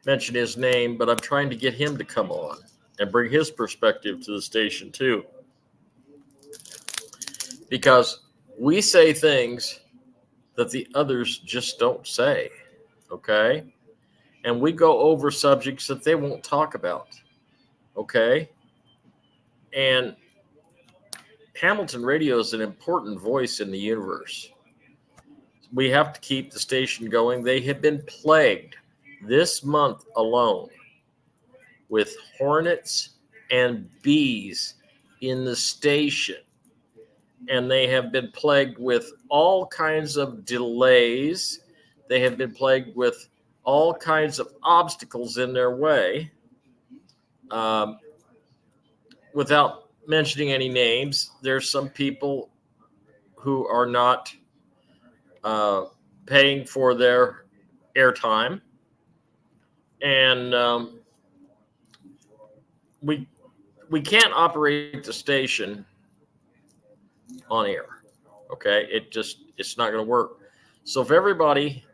mention his name, but I'm trying to get him to come on and bring his perspective to the station too. Because we say things that the others just don't say, okay? And we go over subjects that they won't talk about, okay? And Hamilton Radio is an important voice in the universe. We have to keep the station going. They have been plagued this month alone with hornets and bees in the station. And they have been plagued with all kinds of delays. They have been plagued with all kinds of obstacles in their way. Without mentioning any names, there's some people who are not paying for their airtime. And we can't operate the station on air. Okay, it's not going to work. So if everybody,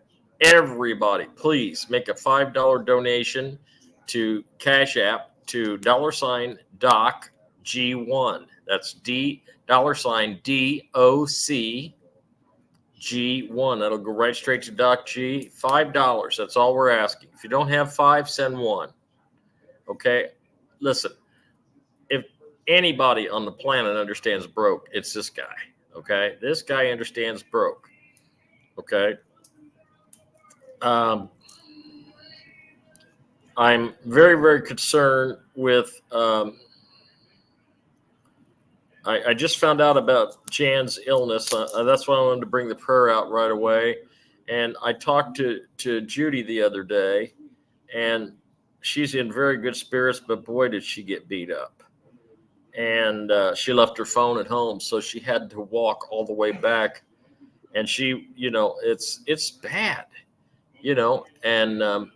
please make a $5 donation to Cash App to $Doc G1. That's $DOC G1. That'll go right straight to Doc G. $5. That's all we're asking. If you don't have 5, send 1. Okay, listen. If anybody on the planet understands broke, it's this guy. Okay, this guy understands broke. Okay. I'm very, very concerned with. I just found out about Jan's illness. That's why I wanted to bring the prayer out right away. And I talked to Judy the other day, and she's in very good spirits, but boy, did she get beat up. And she left her phone at home, so she had to walk all the way back. And she, it's bad, And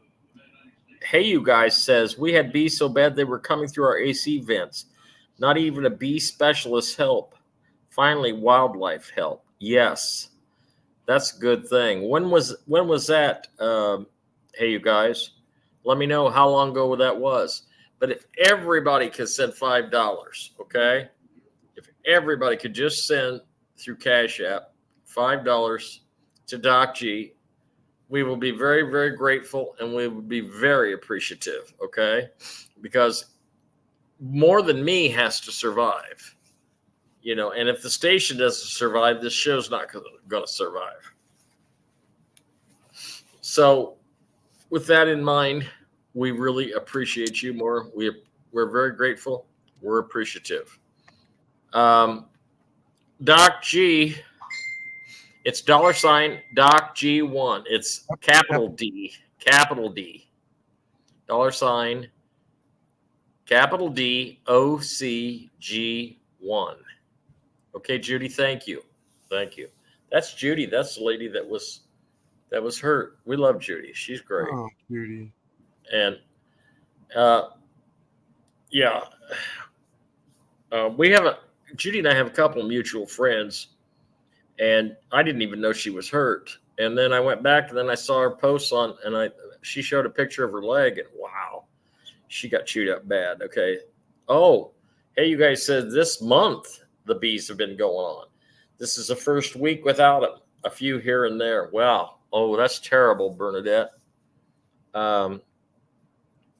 Hey You Guys says, we had bees so bad they were coming through our AC vents. Not even a bee specialist help. Finally, wildlife help. Yes, that's a good thing. When was that? Hey You Guys, let me know how long ago that was. But if everybody could send $5, okay? If everybody could just send through Cash App $5 to Doc G, we will be very, very grateful, and we will be very appreciative, okay? Because more than me has to survive, and if the station doesn't survive, this show's not going to survive. So with that in mind, we really appreciate you more. We're very grateful. We're appreciative. Doc G, it's $Doc G1. It's capital D. $, capital D, OC G1. Okay, Judy, thank you. That's Judy. That's the lady that was hurt. We love Judy. She's great. Oh, Judy. And Judy and I have a couple of mutual friends, and I didn't even know she was hurt. And then I went back, and then I saw her posts she showed a picture of her leg, and wow, she got chewed up bad. Okay. Oh, Hey You Guys said this month the bees have been going on. This is the first week without them. A few here and there. Wow. Oh, that's terrible, Bernadette.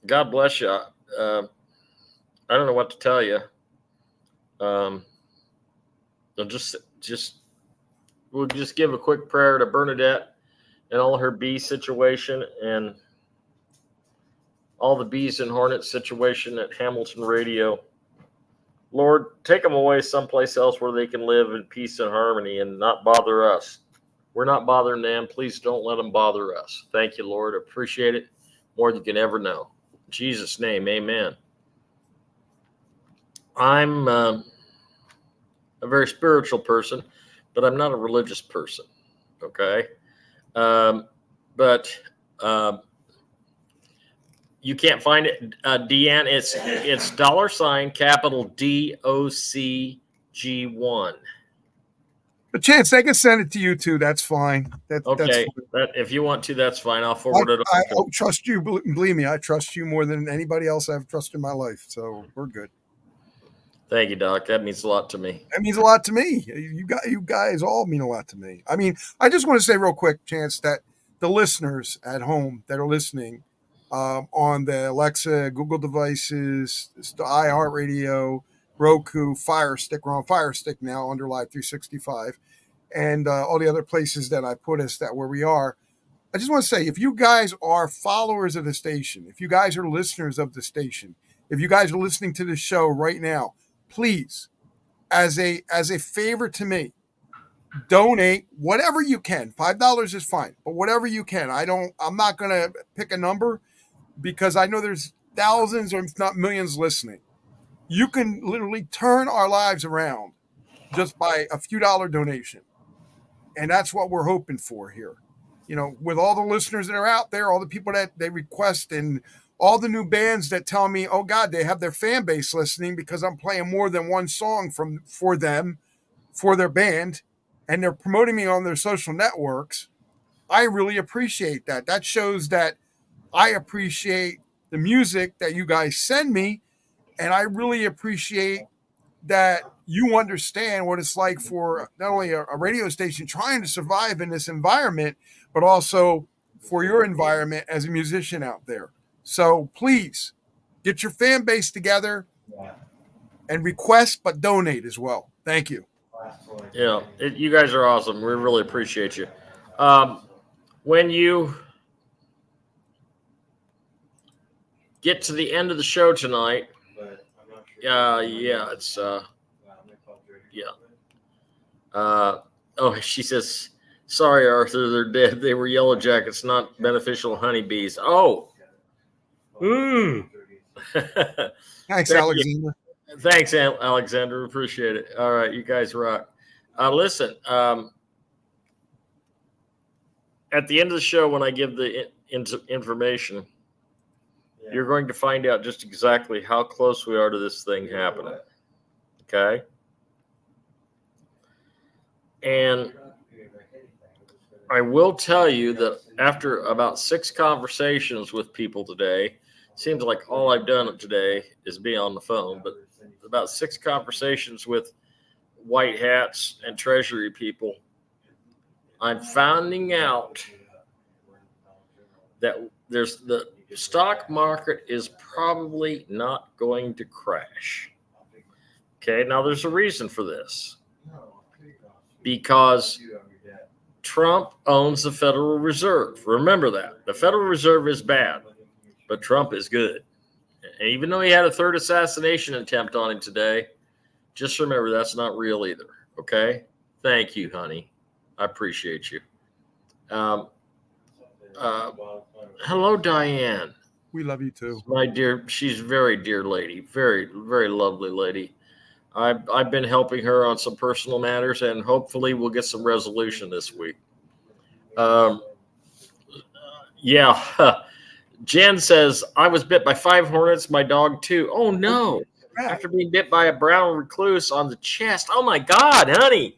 God bless you. I don't know what to tell you. We'll just give a quick prayer to Bernadette and all her bee situation and all the bees and hornets situation at Hamilton Radio. Lord, take them away someplace else where they can live in peace and harmony and not bother us. We're not bothering them. Please don't let them bother us. Thank you, Lord. Appreciate it more than you can ever know. In Jesus' name, amen. I'm a very spiritual person, but I'm not a religious person, okay? But you can't find it, Deanne. It's $, capital DOC G1. But Chance, they can send it to you too. That's fine. That's Okay, fine. if you want to, that's fine. I'll forward it I on. trust you. Believe me, I trust you more than anybody else I've trusted in my life. So we're good. Thank you, Doc. That means a lot to me. That means a lot to me. You guys all mean a lot to me. I mean, I just want to say real quick, Chance, that the listeners at home that are listening on the Alexa, Google devices, the iHeartRadio, Roku, Fire Stick. We're on Fire Stick now under Live 365, and all the other places that I put us that where we are. I just want to say, if you guys are followers of the station, if you guys are listeners of the station, if you guys are listening to the show right now, please, as a favor to me, donate whatever you can. $5 is fine, but whatever you can. I'm not gonna pick a number because I know there's thousands or if not millions listening. You can literally turn our lives around just by a few dollar donation. And that's what we're hoping for here. You know, with all the listeners that are out there, all the people that they request, and all the new bands that tell me, oh God, they have their fan base listening because I'm playing more than one song for them, for their band, and they're promoting me on their social networks. I really appreciate that. That shows that I appreciate the music that you guys send me, and I really appreciate that you understand what it's like for not only a radio station trying to survive in this environment, but also for your environment as a musician out there. So please get your fan base together and request, but donate as well. Thank you. Yeah, you guys are awesome. We really appreciate you. When you get to the end of the show tonight, it's she says, sorry, Arthur, they're dead. They were yellow jackets, not beneficial honeybees. Oh. Thanks, Alexander. Thanks, Alexander. Appreciate it. All right, you guys rock. Listen, at the end of the show, when I give the information, you're going to find out just exactly how close we are to this thing happening. Okay? And I will tell you that after about 6 conversations with people today, seems like all I've done today is be on the phone, but about 6 conversations with white hats and treasury people, I'm finding out that there's the stock market is probably not going to crash. Okay, now there's a reason for this. Because Trump owns the Federal Reserve. Remember that. The Federal Reserve is bad, but Trump is good. And even though he had a 3rd assassination attempt on him today, just remember that's not real either. Okay? Thank you, honey. I appreciate you. Hello, Diane. We love you too. My dear, she's a very dear lady. Very, very lovely lady. I've been helping her on some personal matters, and hopefully we'll get some resolution this week. Jen says, I was bit by 5 hornets, my dog too. Oh, no. After being bit by a brown recluse on the chest. Oh, my God, honey.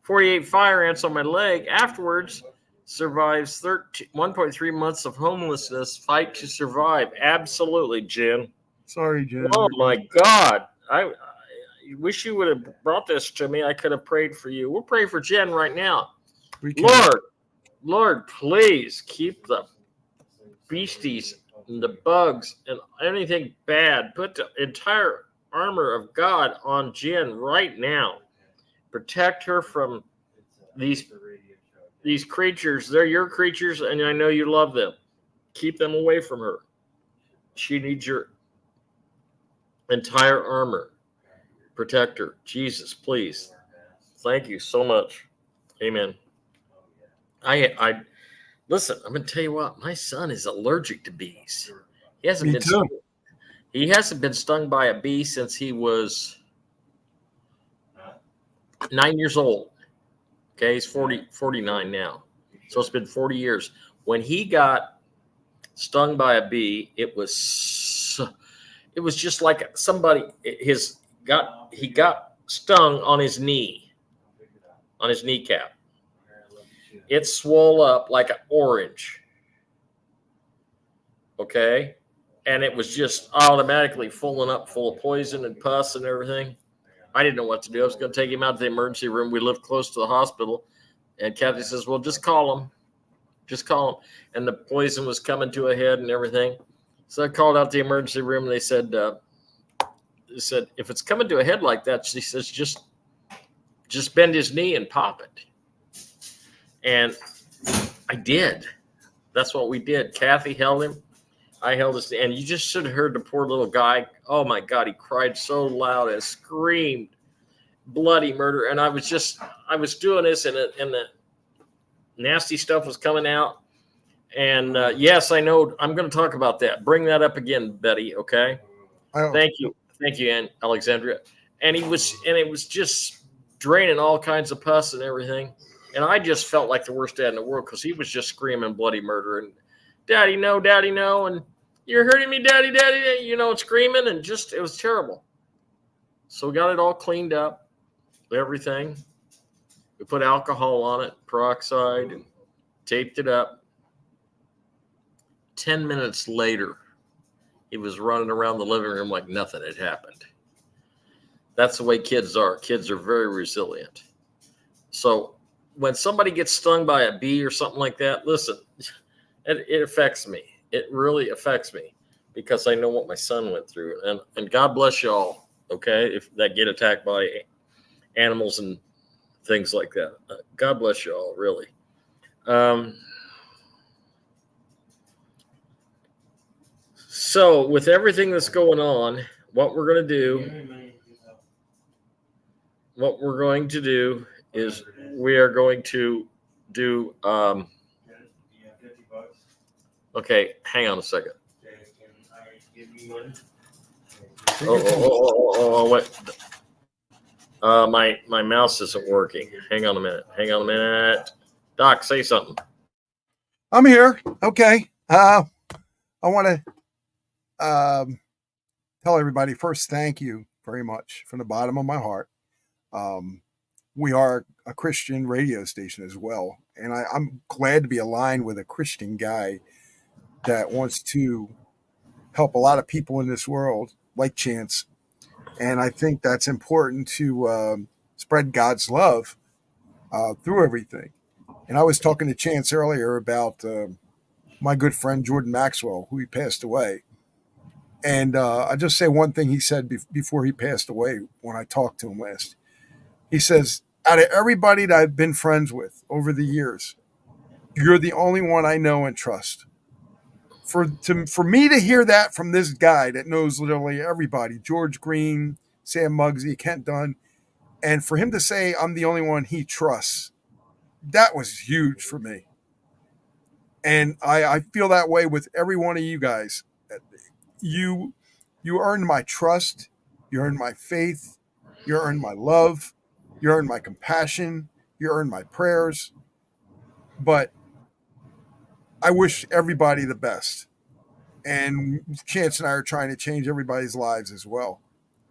48 fire ants on my leg. Afterwards, survives 1.3 months of homelessness. Fight to survive. Absolutely, Jen. Sorry, Jen. Oh, my God. I wish you would have brought this to me. I could have prayed for you. We'll pray for Jen right now. Lord, please keep the beasties and the bugs and anything bad. Put the entire armor of God on Jen right now. Protect her from these creatures. They're your creatures, and I know you love them. Keep them away from her. She needs your entire armor. Protect her. Jesus, please. Thank you so much. Amen. I listen, I'm going to tell you what, my son is allergic to bees. He hasn't been stung by a bee since he was 9 years old. Okay, he's 49 now. So it's been 40 years. When he got stung by a bee, it was just like somebody he got stung on his knee. on his kneecap. It swole up like an orange. Okay. And it was just automatically filling up full of poison and pus and everything. I didn't know what to do. I was going to take him out to the emergency room. We lived close to the hospital. And Kathy says, well, just call him. Just call him. And the poison was coming to a head and everything. So I called out the emergency room and they said, if it's coming to a head like that, she says, just bend his knee and pop it. And I did. That's what we did. Kathy held him. I held his, and you just should have heard the poor little guy. Oh my God, he cried so loud and screamed bloody murder. And I was doing this and the nasty stuff was coming out. And yes, I know I'm going to talk about that. Bring that up again, Betty. Okay. Thank you. Thank you, Ann Alexandria. And it was just draining all kinds of pus and everything. And I just felt like the worst dad in the world because he was just screaming bloody murder and daddy, no, and you're hurting me, daddy, and screaming and just, it was terrible. So we got it all cleaned up, everything. We put alcohol on it, peroxide, and taped it up. 10 minutes later, he was running around the living room like nothing had happened. That's the way kids are. Kids are very resilient. So when somebody gets stung by a bee or something like that, listen, it affects me. It really affects me because I know what my son went through. And God bless y'all, okay, if that get attacked by animals and things like that. God bless y'all, really. So with everything that's going on, what we're going to do is we are going to do okay, hang on a second. Wait. My mouse isn't working. Hang on a minute. Doc, say something. I'm here. Okay. I want to tell everybody first, thank you very much from the bottom of my heart. We are a Christian radio station as well. And I'm glad to be aligned with a Christian guy that wants to help a lot of people in this world, like Chance. And I think that's important to spread God's love through everything. And I was talking to Chance earlier about my good friend Jordan Maxwell, who he passed away. And I just say one thing he said before he passed away when I talked to him last. He says, out of everybody that I've been friends with over the years, you're the only one I know and trust. For me to hear that from this guy that knows literally everybody, George Green, Sam Muggsy, Kent Dunn, and for him to say I'm the only one he trusts, that was huge for me. And I feel that way with every one of you guys. You earned my trust, you earned my faith, you earned my love, you earned my compassion, you earned my prayers. But I wish everybody the best. And Chance and I are trying to change everybody's lives as well.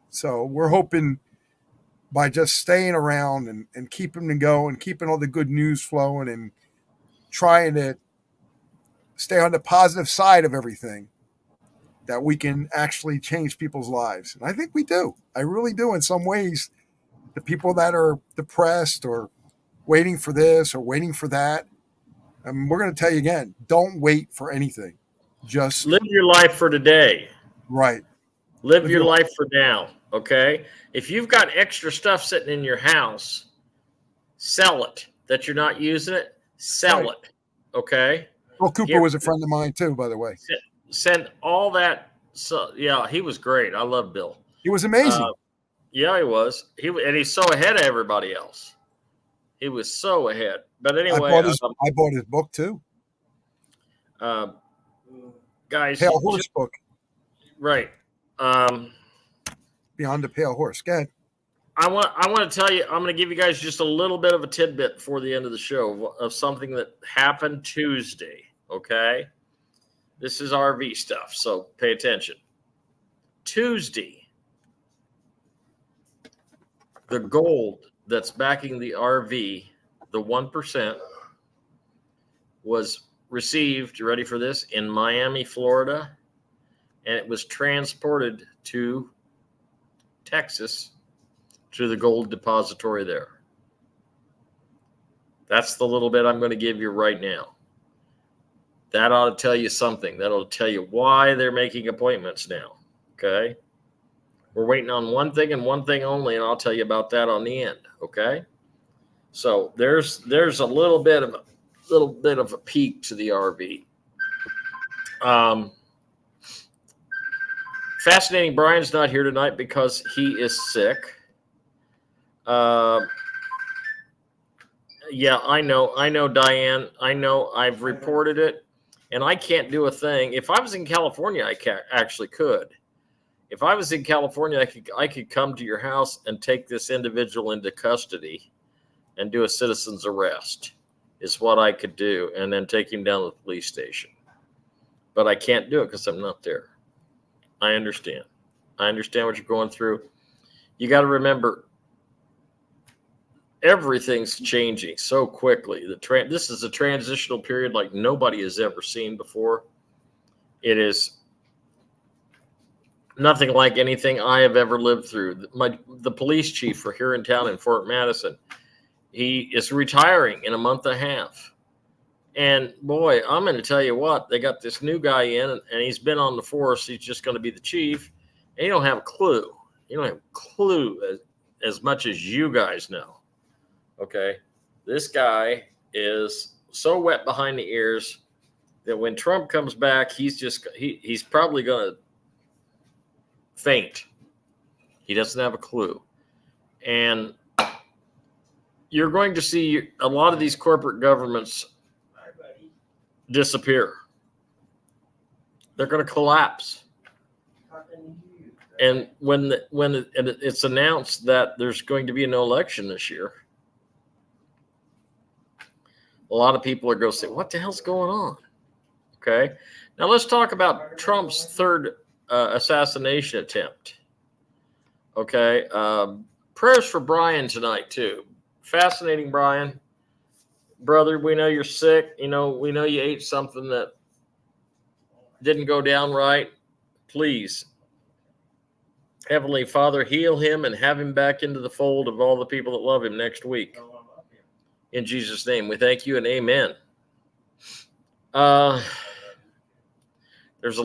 So we're hoping by just staying around and keeping them going, keeping all the good news flowing and trying to stay on the positive side of everything, that we can actually change people's lives. And I think we do. I really do in some ways. The people that are depressed or waiting for this or waiting for that, we're going to tell you again, don't wait for anything. Just live your life for today. Right. Live your life for now, okay? If you've got extra stuff sitting in your house, sell it. That you're not using it, sell it, okay? Well, Cooper was a friend of mine too, by the way. Send all that. So yeah, he was great. I love Bill. He was amazing. Yeah, he was. And he's so ahead of everybody else. He was so ahead. But anyway, I bought his book too. Guys, Pale Horse book. Right. Beyond the Pale Horse. Go ahead. I want to tell you, I'm going to give you guys just a little bit of a tidbit before the end of the show of something that happened Tuesday. Okay. This is RV stuff, so pay attention. Tuesday, the gold that's backing the RV, the 1%, was received, you ready for this, in Miami, Florida, and it was transported to Texas to the gold depository there. That's the little bit I'm going to give you right now. That ought to tell you something. That'll tell you why they're making appointments now. Okay? We're waiting on one thing and one thing only, and I'll tell you about that on the end. Okay? So there's a little bit of a peek to the RV. Fascinating. Brian's not here tonight because he is sick. Yeah, I know, Diane. I know. I've reported it, and I can't do a thing. If I was in California, I actually could. If I was in California, I could come to your house and take this individual into custody and do a citizen's arrest, is what I could do, and then take him down to the police station. But I can't do it because I'm not there. I understand. I understand what you're going through. You got to remember, everything's changing so quickly. This is a transitional period like nobody has ever seen before. It is nothing like anything I have ever lived through. The police chief for here in town in Fort Madison, he is retiring in a month and a half. And boy, I'm going to tell you what, they got this new guy in, and he's been on the force. He's just going to be the chief. And you don't have a clue. You don't have a clue as much as you guys know. Okay. This guy is so wet behind the ears that when Trump comes back, he's probably going to faint. He doesn't have a clue. And you're going to see a lot of these corporate governments disappear. They're going to collapse. And when it's announced that there's going to be no election this year, a lot of people are going to say, what the hell's going on? Okay. Now let's talk about Trump's third assassination attempt. Okay. Prayers for Brian tonight too. Fascinating, Brian. Brother, we know you're sick. We know you ate something that didn't go down right. Please, Heavenly Father, heal him and have him back into the fold of all the people that love him next week. In Jesus' name, we thank you and amen. There's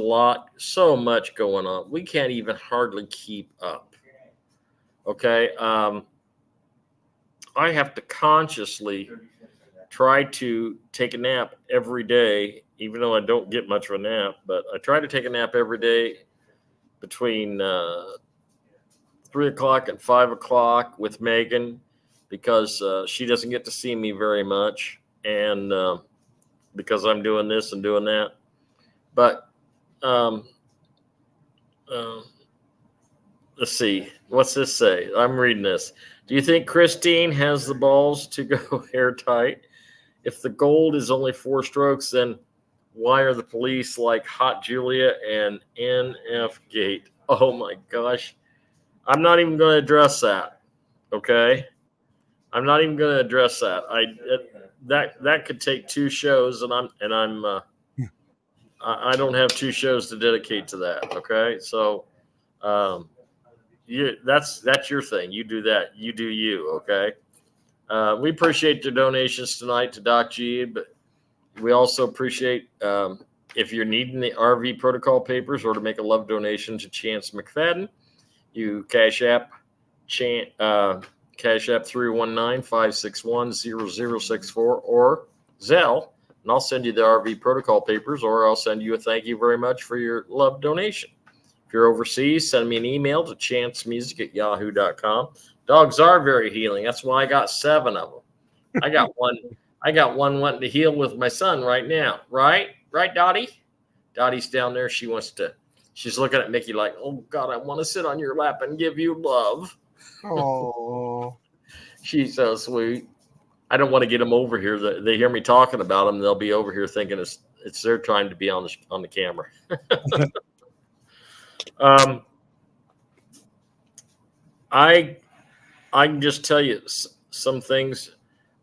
so much going on. We can't even hardly keep up. Okay. I have to consciously try to take a nap every day, even though I don't get much of a nap, but I try to take a nap every day between 3 o'clock and 5 o'clock with Megan, because she doesn't get to see me very much, and because I'm doing this and doing that. But let's see. What's this say? I'm reading this. Do you think Christine has the balls to go airtight? If the gold is only 4 strokes, then why are the police like Hot Julia and NF Gate? Oh my gosh. I'm not even going to address that. Okay. I'm not even going to address that. That could take 2 shows, and I don't have 2 shows to dedicate to that. Okay. So, that's your thing. You do that. You do you. Okay. We appreciate the donations tonight to Doc G, but we also appreciate if you're needing the RV protocol papers or to make a love donation to Chance McFadden, you Cash App 319-561-0064 or Zelle, and I'll send you the RV protocol papers, or I'll send you a thank you very much for your love donation. If you're overseas, send me an email to chancemusic@yahoo.com. Dogs are very healing. That's why I got 7 of them. I got one wanting to heal with my son right now. Right, Dottie? Dottie's down there. She's looking at Mickey like, oh God, I want to sit on your lap and give you love. Oh, she's so sweet. I don't want to get them over here. They hear me talking about them. They'll be over here thinking it's their time to be on the camera. I can just tell you, some things.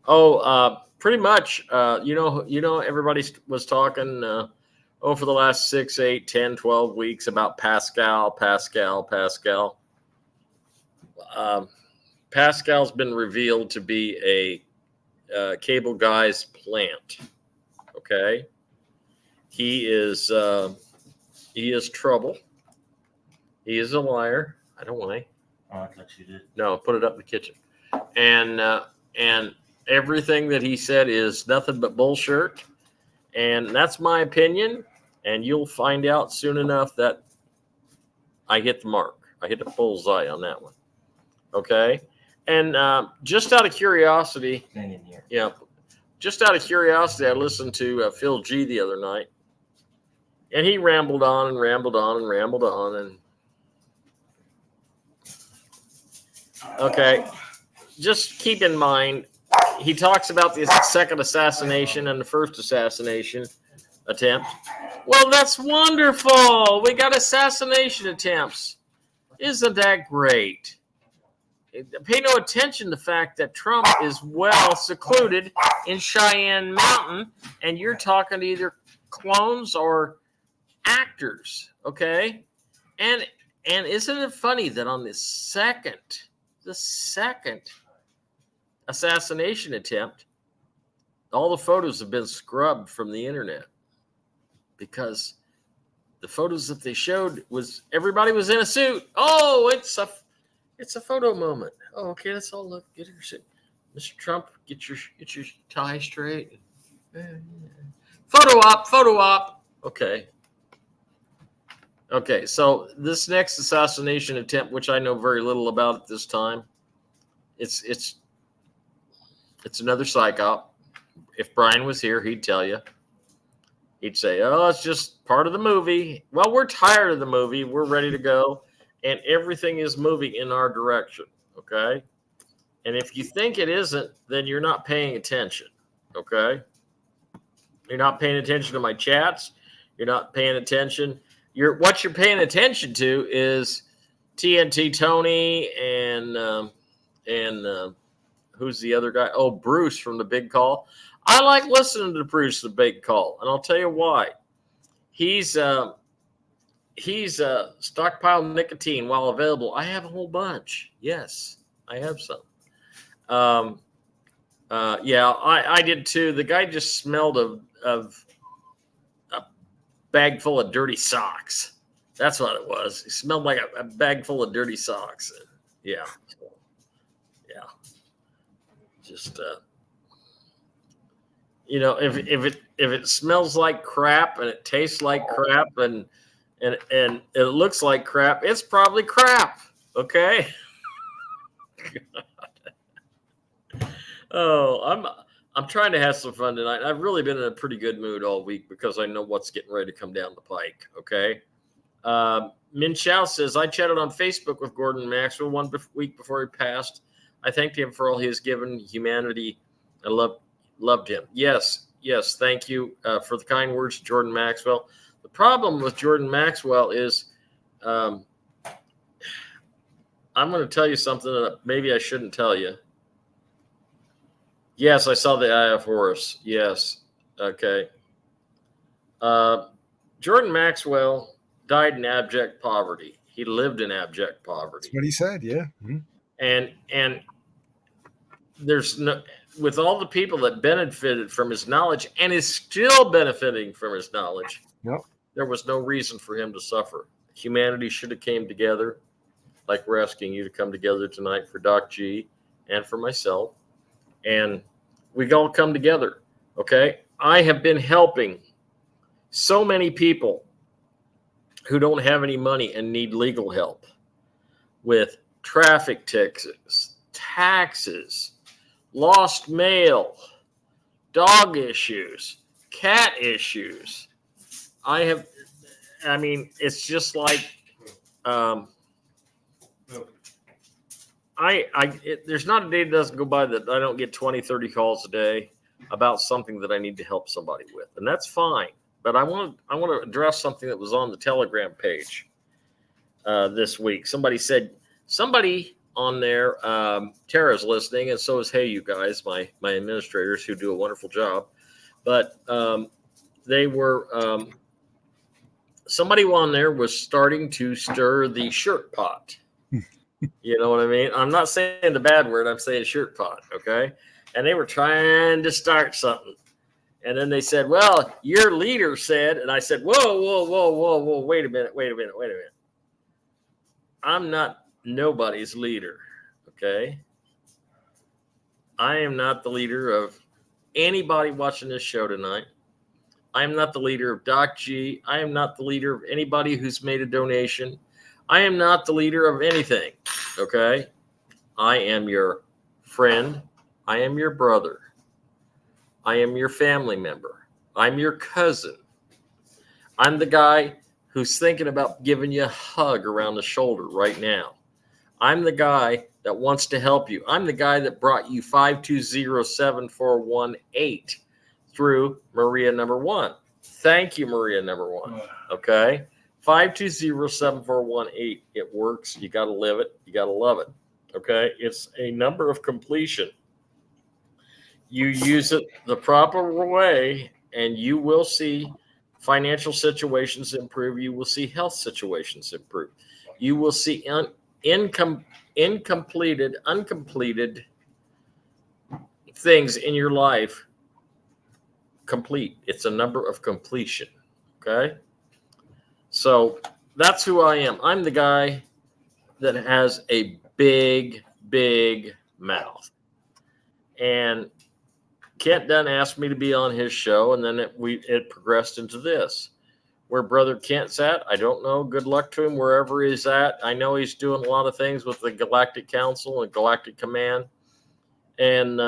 Oh, pretty much. Everybody was talking for the last 6, 8, 10, 12 weeks about Pascal. Pascal's been revealed to be a cable guy's plant. Okay, he is trouble. He is a liar. I don't lie. Oh, I thought you did. No, put it up in the kitchen. And everything that he said is nothing but bullshit. And that's my opinion. And you'll find out soon enough that I hit the mark. I hit the bullseye on that one. Okay. And just out of curiosity, just out of curiosity, I listened to Phil G the other night, and he rambled on and rambled on and rambled on. And okay, just keep in mind, he talks about the second assassination and the first assassination attempt. Well, that's wonderful. We got assassination attempts. Isn't that great? Pay no attention to the fact that Trump is well secluded in Cheyenne Mountain, and you're talking to either clones or actors, okay? And isn't it funny that on the second assassination attempt, all the photos have been scrubbed from the internet because the photos that they showed was everybody was in a suit. Oh, it's a photo moment. Oh, okay, that's all. Look, get your shit, Mr. Trump. Get your tie straight. Photo op. Okay. So this next assassination attempt, which I know very little about at this time, it's another psych op. If Brian was here, he'd tell you. He'd say, "Oh, it's just part of the movie." Well, we're tired of the movie. We're ready to go. And everything is moving in our direction, okay? And if you think it isn't, then you're not paying attention, okay? You're not paying attention to my chats. You're not paying attention. What you're paying attention to is TNT Tony and who's the other guy? Oh, Bruce from The Big Call. I like listening to Bruce, The Big Call, and I'll tell you why. He's stockpiled nicotine while available. I have a whole bunch. Yes, I have some. I did too. The guy just smelled of a bag full of dirty socks. That's what it was. He smelled like a bag full of dirty socks. Yeah. Just if it smells like crap and it tastes like crap and it looks like crap, it's probably crap. Okay. Oh, I'm trying to have some fun tonight. I've really been in a pretty good mood all week because I know what's getting ready to come down the pike. Okay. Min Chao says, I chatted on Facebook with Gordon Maxwell one week before he passed. I thanked him for all he has given humanity. I loved him. Yes. Thank you for the kind words, Jordan Maxwell. The problem with Jordan Maxwell is I'm going to tell you something that maybe I shouldn't tell you. Yes, I saw the Eye of Horus. Yes. Okay. Jordan Maxwell died in abject poverty. He lived in abject poverty. That's what he said, yeah. Mm-hmm. And there's no, with all the people that benefited from his knowledge and is still benefiting from his knowledge, yep, there was no reason for him to suffer. Humanity should have came together, like we're asking you to come together tonight for Doc G and for myself. And we all come together, okay? I have been helping so many people who don't have any money and need legal help with traffic tickets, taxes, lost mail, dog issues, cat issues. It's just like, there's not a day that doesn't go by that I don't get 20, 30 calls a day about something that I need to help somebody with. And that's fine. But I want to address something that was on the Telegram page this week. Somebody said, somebody on there. Tara's listening, and so is Hey You Guys, my administrators who do a wonderful job. But they were somebody on there was starting to stir the shirt pot. You know what I mean? I'm not saying the bad word. I'm saying shirt pot. Okay. And they were trying to start something. And then they said, well, your leader said, and I said, whoa, wait a minute. I'm not nobody's leader. Okay. I am not the leader of anybody watching this show tonight. I am not the leader of Doc G. I am not the leader of anybody who's made a donation. I am not the leader of anything. Okay. I am your friend. I am your brother. I am your family member. I'm your cousin. I'm the guy who's thinking about giving you a hug around the shoulder right now. I'm the guy that wants to help you. I'm the guy that brought you 520-7418 through Maria number 1. Thank you, Maria number 1. Okay? 520-7418. It works. You got to live it. You got to love it. Okay? It's a number of completion. You use it the proper way, and you will see financial situations improve. You will see health situations improve. You will see uncompleted things in your life complete. It's a number of completion. Okay? So that's who I am. I'm the guy that has a big mouth. And Kent Dunn asked me to be on his show, and then it progressed into this. Where Brother Kent's at, I don't know. Good luck to him wherever he's at. I know he's doing a lot of things with the Galactic Council and Galactic Command. And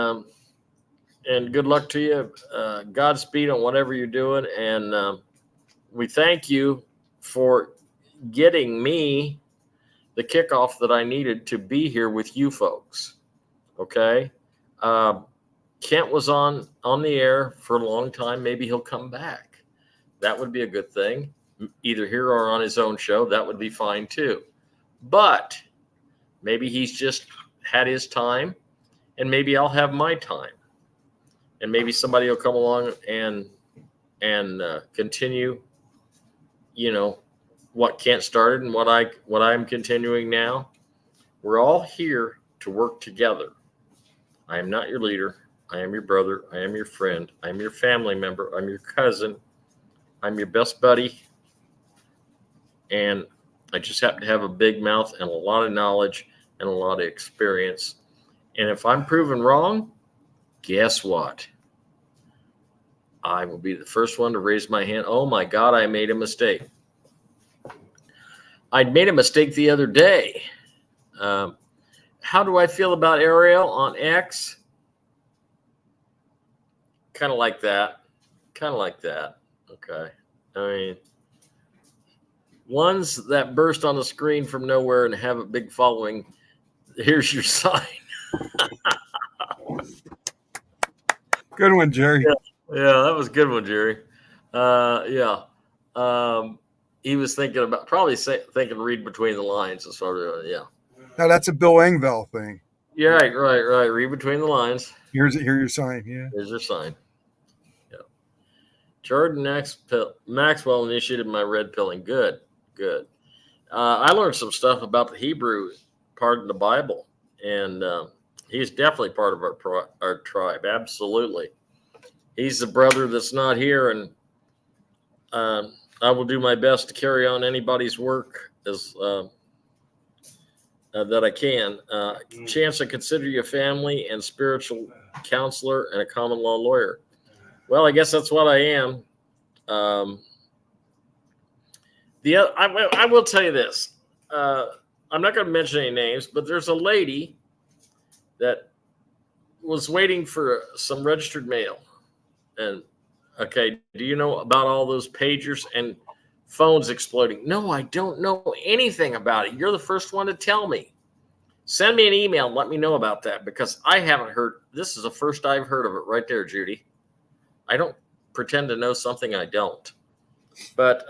good luck to you. Godspeed on whatever you're doing. And we thank you for getting me the kickoff that I needed to be here with you folks. Okay? Kent was on the air for a long time. Maybe he'll come back. That would be a good thing. Either here or on his own show. That would be fine too. But maybe he's just had his time, and maybe I'll have my time. And maybe somebody will come along and continue, what Kent started and what I'm continuing now. We're all here to work together. I am not your leader. I am your brother. I am your friend. I am your family member. I'm your cousin. I'm your best buddy. And I just happen to have a big mouth and a lot of knowledge and a lot of experience. And if I'm proven wrong, guess what? I will be the first one to raise my hand. Oh my God, I made a mistake. I made a mistake the other day. How do I feel about Ariel on X? Kind of like that. Okay. I mean, ones that burst on the screen from nowhere and have a big following, here's your sign. Good one, Jerry. Yeah, that was a good one, Jerry. He was thinking read between the lines. Yeah. Now that's a Bill Engvall thing. Yeah, right. Read between the lines. Here's your sign. Yeah. Here's your sign. Yeah. Jordan Maxwell initiated my red pilling. Good. I learned some stuff about the Hebrew part of the Bible, and he's definitely part of our tribe. Absolutely. He's the brother that's not here, and I will do my best to carry on anybody's work as that I can. Chance to consider you a family and spiritual counselor and a common law lawyer. Well, I guess that's what I am. I will tell you this. I'm not going to mention any names, but there's a lady that was waiting for some registered mail. And okay, do you know about all those pagers and phones exploding? No, I don't know anything about it. You're the first one to tell me. Send me an email and let me know about that, because I haven't heard. This is the first I've heard of it right there, Judy. I don't pretend to know something I don't. But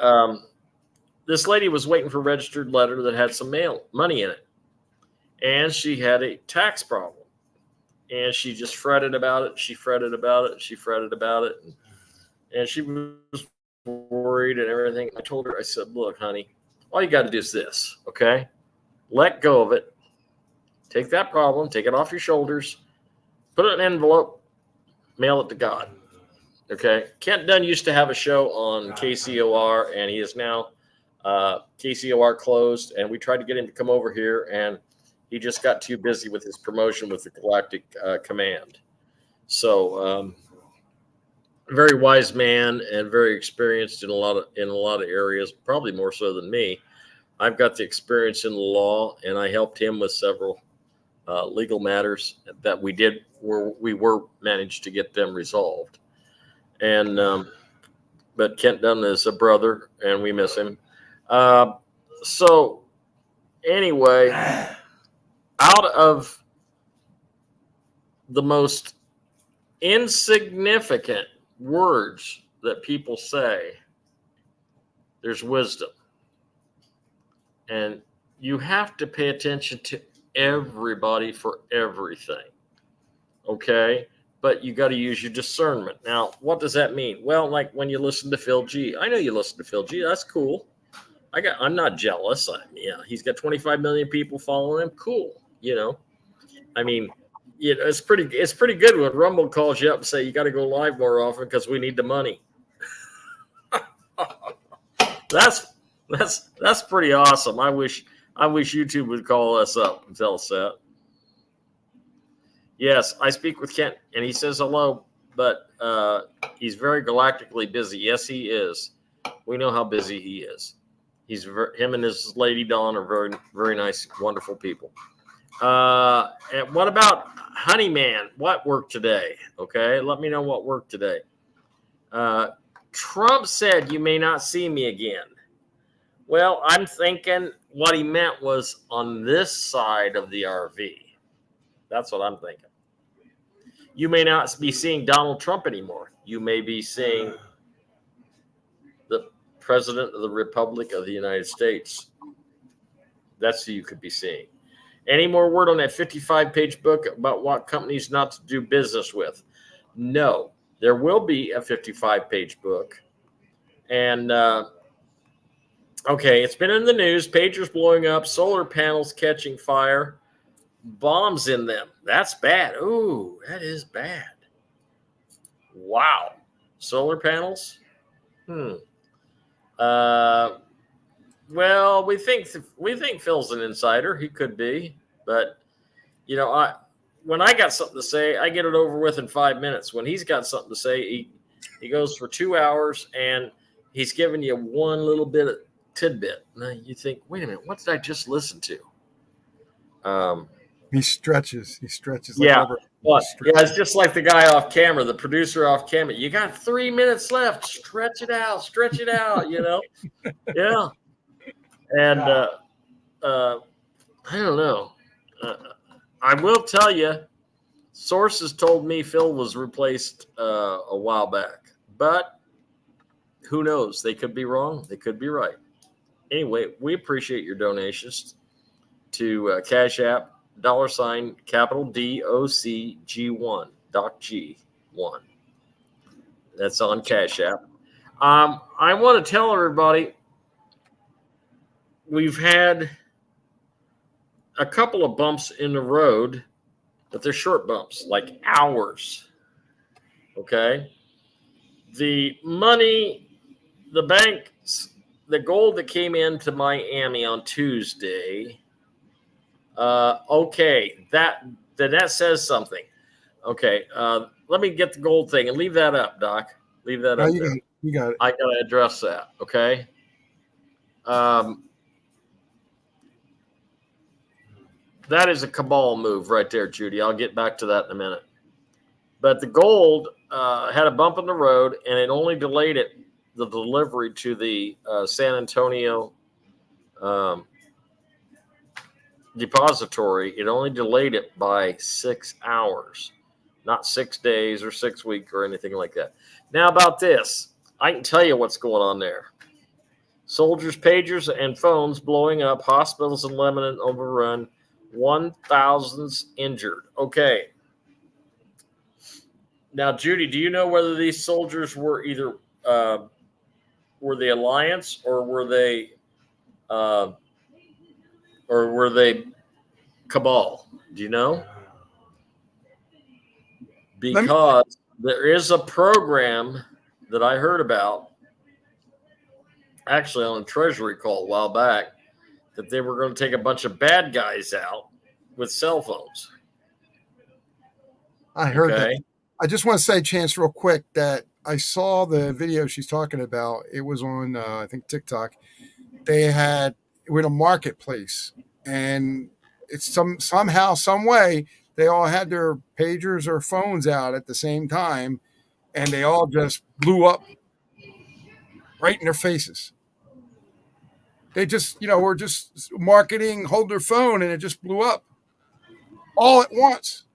this lady was waiting for a registered letter that had some money in it. and she had a tax problem, and she just fretted about it. She fretted about it. She fretted about it, and she was worried and everything. I told her, I said, look, honey, all you got to do is this, okay? Let go of it. Take that problem, take it off your shoulders, put it in an envelope, mail it to God. Okay. Kent Dunn used to have a show on KCOR, and he is now KCOR closed. And we tried to get him to come over here, and he just got too busy with his promotion with the Galactic Command. So, very wise man and very experienced in a lot of areas, probably more so than me. I've got the experience in the law, and I helped him with several legal matters that we managed to get them resolved. And but Kent Dunn is a brother, and we miss him. So anyway, out of the most insignificant words that people say, there's wisdom. And you have to pay attention to everybody for everything. Okay? But you got to use your discernment. Now, what does that mean? Well, like when you listen to Phil G. I know you listen to Phil G. That's cool. I'm not jealous. He's got 25 million people following him. Cool. I mean, it's pretty good when Rumble calls you up and say you got to go live more often because we need the money. That's pretty awesome. I wish YouTube would call us up and tell us that. Yes, I speak with Kent, and he says hello, but he's very galactically busy. Yes, he is. We know how busy he is. Him and his lady Dawn are very, very nice, wonderful people. And what about Honeyman? What worked today? Okay, let me know what worked today. Trump said you may not see me again. Well, I'm thinking what he meant was on this side of the RV. That's what I'm thinking. You may not be seeing Donald Trump anymore. You may be seeing the President of the Republic of the United States. That's who you could be seeing. Any more word on that 55-page book about what companies not to do business with? No. There will be a 55-page book. And, okay, it's been in the news. Pagers blowing up, solar panels catching fire, bombs in them. That's bad. Ooh, that is bad. Wow. Solar panels? Well, we think Phil's an insider. He could be, but when I got something to say, I get it over with in 5 minutes. When he's got something to say, he goes for 2 hours, and he's giving you one little bit of tidbit. Now you think, wait a minute, what did I just listen to? He stretches. Yeah. It's just like the guy off camera, the producer off camera. You got 3 minutes left. Stretch it out. Yeah. And I don't know. I will tell you, sources told me Phil was replaced a while back. But who knows? They could be wrong. They could be right. Anyway, we appreciate your donations to Cash App, $ capital DOCG1, DocG1. That's on Cash App. I want to tell everybody we've had a couple of bumps in the road, but they're short bumps, like hours. Okay? The money, the banks, the gold that came into Miami on Tuesday, okay, that says something. Okay, let me get the gold thing and leave that up, Doc. Leave that up there. You got it. I got to address that, okay? That is a cabal move right there, Judy. I'll get back to that in a minute. But the gold had a bump in the road, and it only delayed the delivery to the San Antonio depository. It only delayed it by 6 hours, not 6 days or 6 weeks or anything like that. Now about this, I can tell you what's going on there. Soldiers' pagers and phones blowing up, hospitals in Lebanon overrun, 1,000 injured. Okay. Now, Judy, do you know whether these soldiers were either were they Alliance or were they Cabal? Do you know? Because there is a program that I heard about, actually on a Treasury call a while back, that they were going to take a bunch of bad guys out with cell phones. I heard that. I just want to say, Chance, real quick, that I saw the video she's talking about. It was on, I think, TikTok. We're in a marketplace, and it's somehow, some way, they all had their pagers or phones out at the same time, and they all just blew up right in their faces. They just, were just marketing, hold their phone, and it just blew up all at once.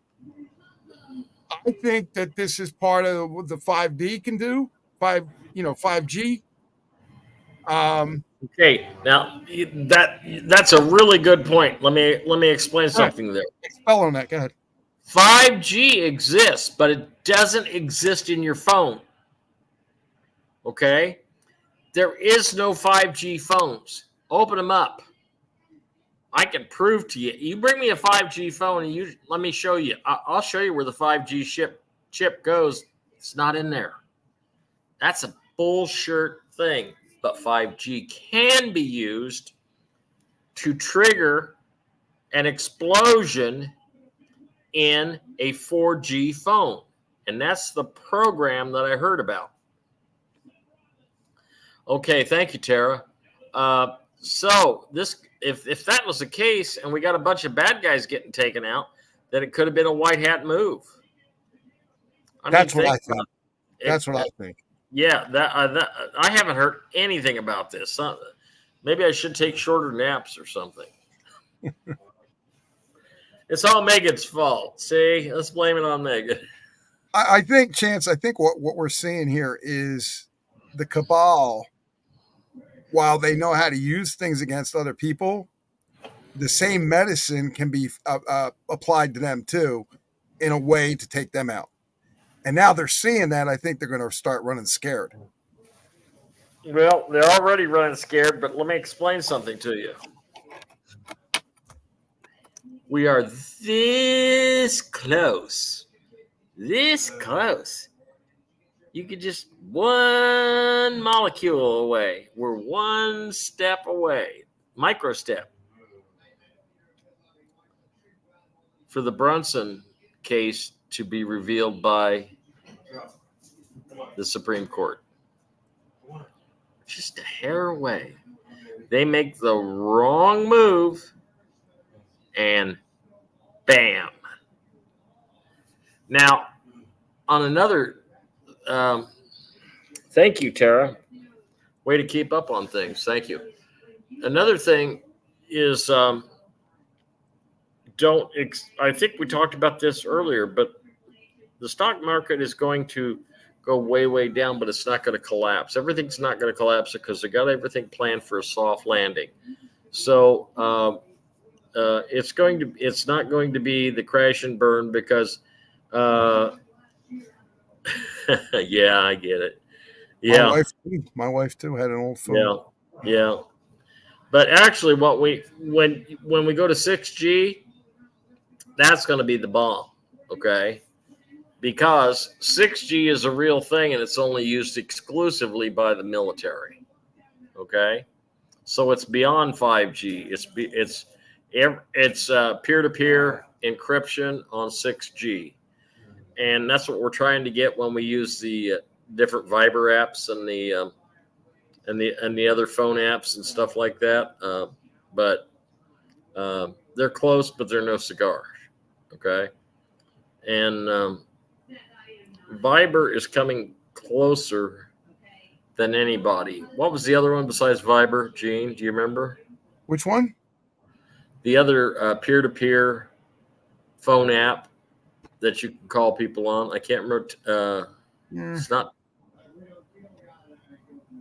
I think that this is part of what the 5D can do, 5G. Okay, now that's a really good point. Let me explain something there. Expel on that. Go ahead. 5G exists, but it doesn't exist in your phone. Okay? There is no 5G phones. Open them up. I can prove to you. You bring me a 5G phone and let me show you. I'll show you where the 5G chip goes. It's not in there. That's a bullshit thing. But 5G can be used to trigger an explosion in a 4G phone. And that's the program that I heard about. Okay, thank you, Tara. So if that was the case and we got a bunch of bad guys getting taken out, then it could have been a white hat move. That's what I think. That's what I think. Yeah, I haven't heard anything about this. Maybe I should take shorter naps or something. It's all Megan's fault. See, let's blame it on Megan. I think, Chance, what we're seeing here is the cabal, while they know how to use things against other people, the same medicine can be applied to them too in a way to take them out. And now they're seeing that. I think they're going to start running scared. Well, they're already running scared, but let me explain something to you. We are this close. This close. You could just one molecule away. We're one step away. Micro step. For the Brunson case to be revealed by the Supreme Court. Just a hair away. They make the wrong move and bam. Now, on another, thank you, Tara. Way to keep up on things. Thank you. Another thing is, I think we talked about this earlier, but the stock market is going to go way, way down, but it's not going to collapse. Everything's not going to collapse because they got everything planned for a soft landing. So it's not going to be the crash and burn because, yeah, I get it. Yeah, my wife too had an old phone. Yeah. But actually, when we go to 6G, that's going to be the bomb. Okay. Because 6G is a real thing and it's only used exclusively by the military. Okay, so it's beyond 5G. It's peer-to-peer encryption on 6G, and that's what we're trying to get when we use the different Viber apps and the other phone apps and stuff like that. But they're close, but they're no cigar. Okay, and Viber is coming closer than anybody. What was the other one besides Viber, Gene? Do you remember? Which one? The other peer-to-peer phone app that you can call people on. I can't remember. It's not.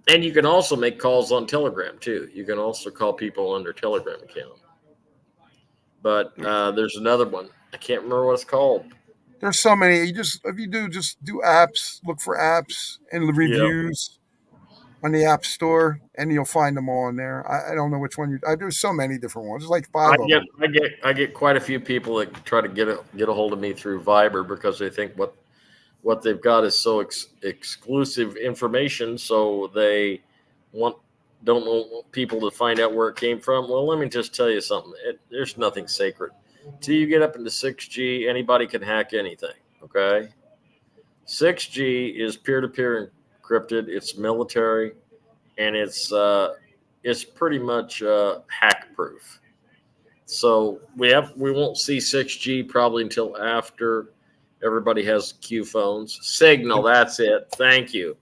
And you can also make calls on Telegram, too. You can also call people on their Telegram account. But there's another one. I can't remember what it's called. There's so many. If you just do apps, look for apps and the Yeah. reviews on the App Store, and you'll find them all in there. I don't know which one there's so many different ones. There's like I 5 of get them. I get quite a few people that try to get a hold of me through Viber because they think what they've got is so exclusive information, so they want don't want people to find out where it came from. Well, let me just tell you something. There's nothing sacred. Till you get up into 6G, anybody can hack anything. Okay, 6G is peer-to-peer encrypted. It's military, and it's pretty much hack proof. So we won't see 6G probably until after everybody has Q phones. Signal, that's it. Thank you.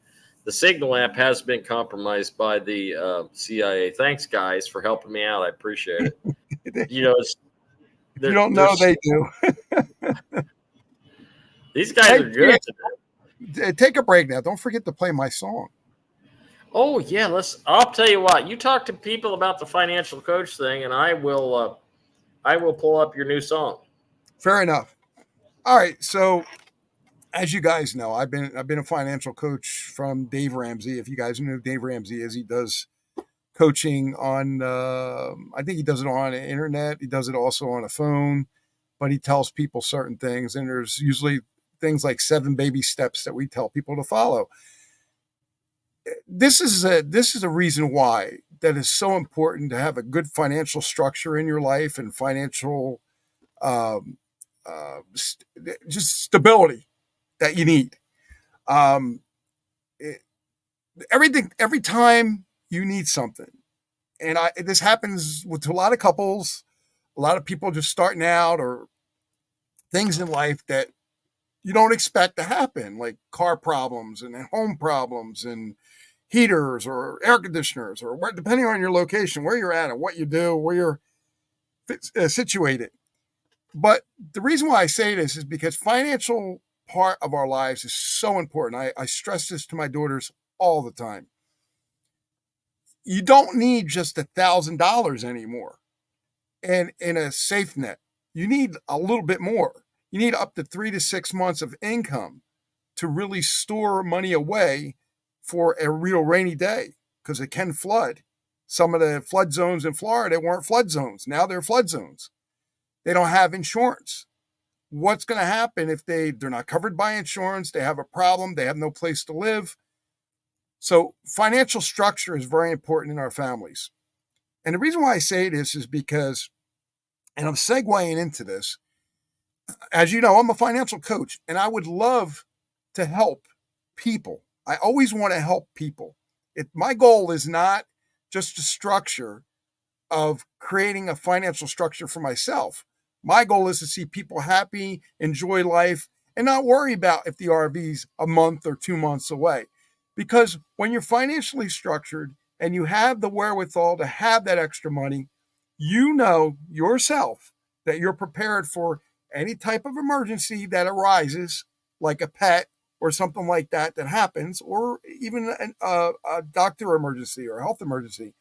The Signal app has been compromised by the CIA. Thanks, guys, for helping me out. I appreciate it. You know, If you don't know, there's they do. these guys Hey, are good. take a break now. Don't forget to play my song. Oh yeah, I'll tell you what. You talk to people about the financial coach thing, and I will pull up your new song. Fair enough. All right. So, as you guys know, I've been a financial coach from Dave Ramsey. If you guys know who Dave Ramsey is, he does coaching on. I think he does it on the internet. He does it also on a phone, but he tells people certain things, and there's usually things like 7 baby steps that we tell people to follow. This is a reason why that is so important to have a good financial structure in your life and financial um, just stability that you need. Um, it, every time you need something, and this happens with a lot of couples, a lot of people just starting out, or things in life that you don't expect to happen, like car problems and home problems and heaters or air conditioners, or depending on your location, where you're at and what you do, where you're situated. But the reason why I say this is because financial part of our lives is so important. I stress this to my daughters all the time. You don't need just $1,000 anymore and in a safe net. You need a little bit more. You need up to 3 to 6 months of income to really store money away for a real rainy day, because it can flood. Some of the flood zones in Florida weren't flood zones. Now they're flood zones. They don't have insurance. What's going to happen if they're not covered by insurance? They have a problem. They have no place to live. So financial structure is very important in our families. And the reason why I say this is because, and I'm segueing into this, as you know, I'm a financial coach, and I would love to help people. I always want to help people. My goal is not just a structure of creating a financial structure for myself. My goal is to see people happy, enjoy life, and not worry about if the RV's a month or 2 months away. Because when you're financially structured and you have the wherewithal to have that extra money, you know yourself that you're prepared for any type of emergency that arises, like a pet or something like that happens, or even a doctor emergency or a health emergency.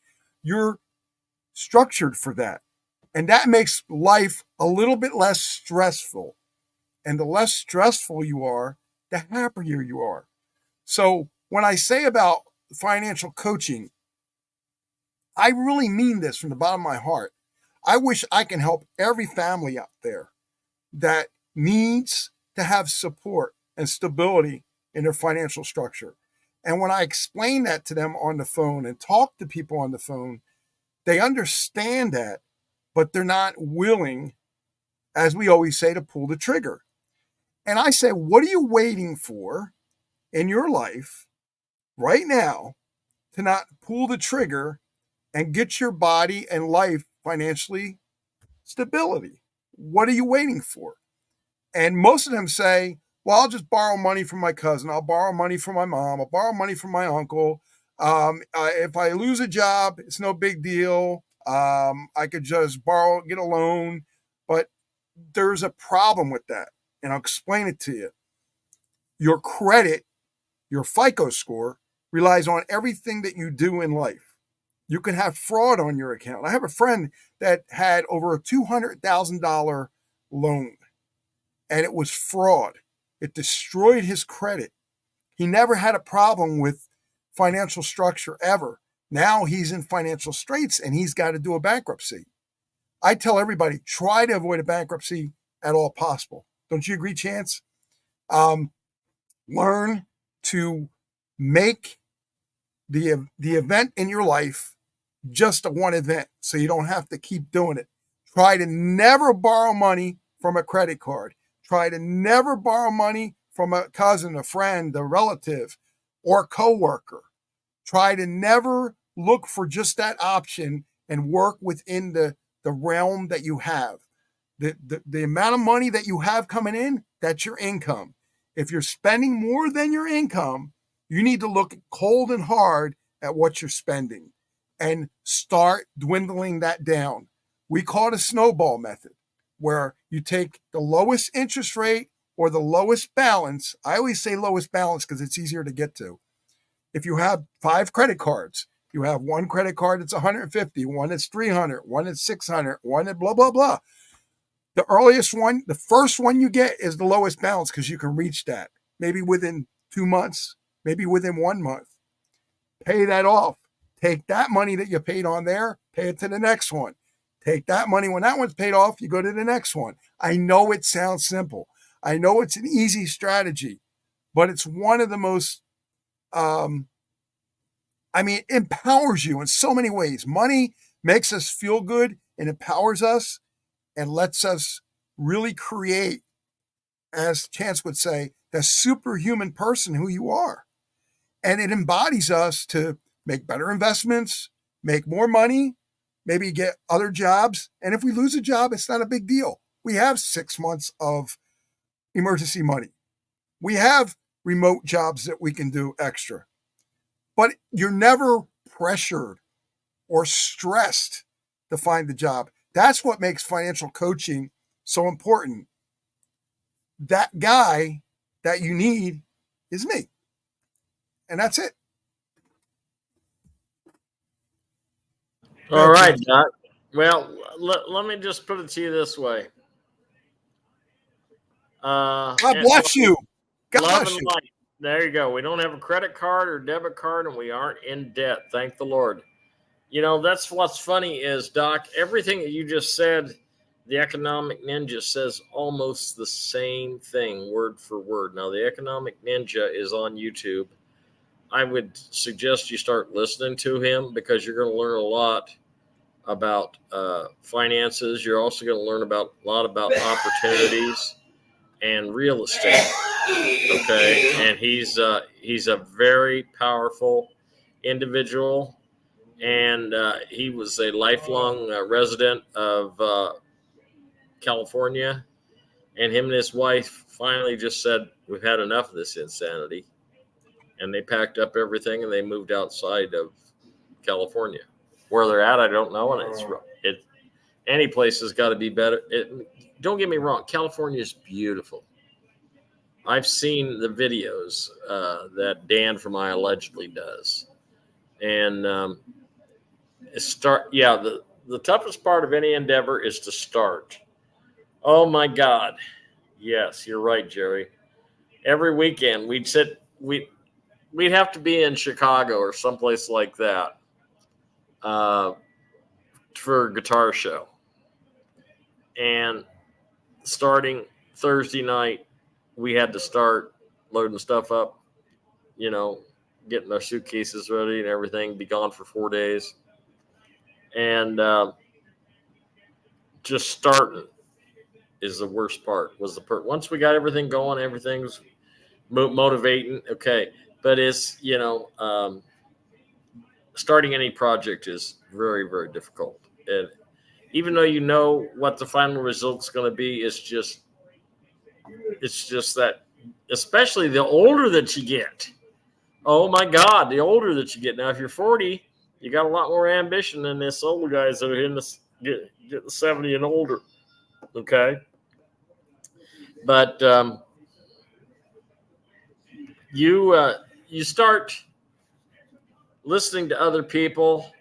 You're structured for that. And that makes life a little bit less stressful. And the less stressful you are, the happier you are. So when I say about financial coaching, I really mean this from the bottom of my heart. I wish I can help every family out there that needs to have support and stability in their financial structure. And when I explain that to them on the phone and talk to people on the phone, they understand that, but they're not willing, as we always say, to pull the trigger. And I say, what are you waiting for in your life right now to not pull the trigger and get your body and life financially stability? What are you waiting for? And most of them say, well, I'll just borrow money from my cousin. I'll borrow money from my mom. I'll borrow money from my uncle. If I lose a job, it's no big deal. I could just get a loan. But there's a problem with that. And I'll explain it to you. Your credit, your FICO score, relies on everything that you do in life. You can have fraud on your account. I have a friend that had over a $200,000 loan, and it was fraud. It destroyed his credit. He never had a problem with financial structure ever. Now he's in financial straits and he's got to do a bankruptcy. I tell everybody, try to avoid a bankruptcy at all possible. Don't you agree, Chance? Learn to make the event in your life just a one event so you don't have to keep doing it. Try to never borrow money from a credit card. Try to never borrow money from a cousin, a friend, a relative, or a coworker. Try to never look for just that option and work within the realm that you have. The amount of money that you have coming in, that's your income. If you're spending more than your income, you need to look cold and hard at what you're spending and start dwindling that down. We call it a snowball method, where you take the lowest interest rate or the lowest balance. I always say lowest balance because it's easier to get to. If you have 5 credit cards, you have one credit card that's 150, one that's 300, one that's 600, one that blah, blah, blah. The earliest one, the first one you get is the lowest balance because you can reach that maybe within 2 months, maybe within 1 month. Pay that off. Take that money that you paid on there, pay it to the next one. Take that money. When that one's paid off, you go to the next one. I know it sounds simple. I know it's an easy strategy, but it's one of the most, it empowers you in so many ways. Money makes us feel good and empowers us and lets us really create, as Chance would say, the superhuman person who you are. And it embodies us to make better investments, make more money, maybe get other jobs. And if we lose a job, it's not a big deal. We have 6 months of emergency money. We have remote jobs that we can do extra. But you're never pressured or stressed to find the job. That's what makes financial coaching so important. That guy that you need is me. And that's it. All right, Doc. Well, let me just put it to you this way. God bless you. God bless you. Light. There you go. We don't have a credit card or debit card, and we aren't in debt. Thank the Lord. You know, that's what's funny is, Doc, everything that you just said, the Economic Ninja says almost the same thing, word for word. Now, the Economic Ninja is on YouTube. I would suggest you start listening to him because you're going to learn a lot about finances. You're also going to learn a lot about opportunities and real estate. Okay, and he's a very powerful individual, and he was a lifelong resident of California, and him and his wife finally just said, "We've had enough of this insanity," and they packed up everything and they moved outside of California. Where they're at, I don't know, and any place has got to be better. Don't get me wrong, California is beautiful. I've seen the videos that Dan from I Allegedly does, and the toughest part of any endeavor is to start. Oh my God, yes, you're right, Jerry. Every weekend we'd have to be in Chicago or someplace like that for a guitar show, and starting Thursday night, we had to start loading stuff up, getting our suitcases ready and everything, be gone for 4 days. And just starting is the worst part. Once we got everything going, everything's motivating. Okay. But it's, starting any project is very, very difficult. And even though you know what the final result's going to be, it's just that, especially the older that you get. Oh my God, the older that you get. Now, if you're 40, you got a lot more ambition than this older guys that are in the 70 and older. Okay. But you start listening to other people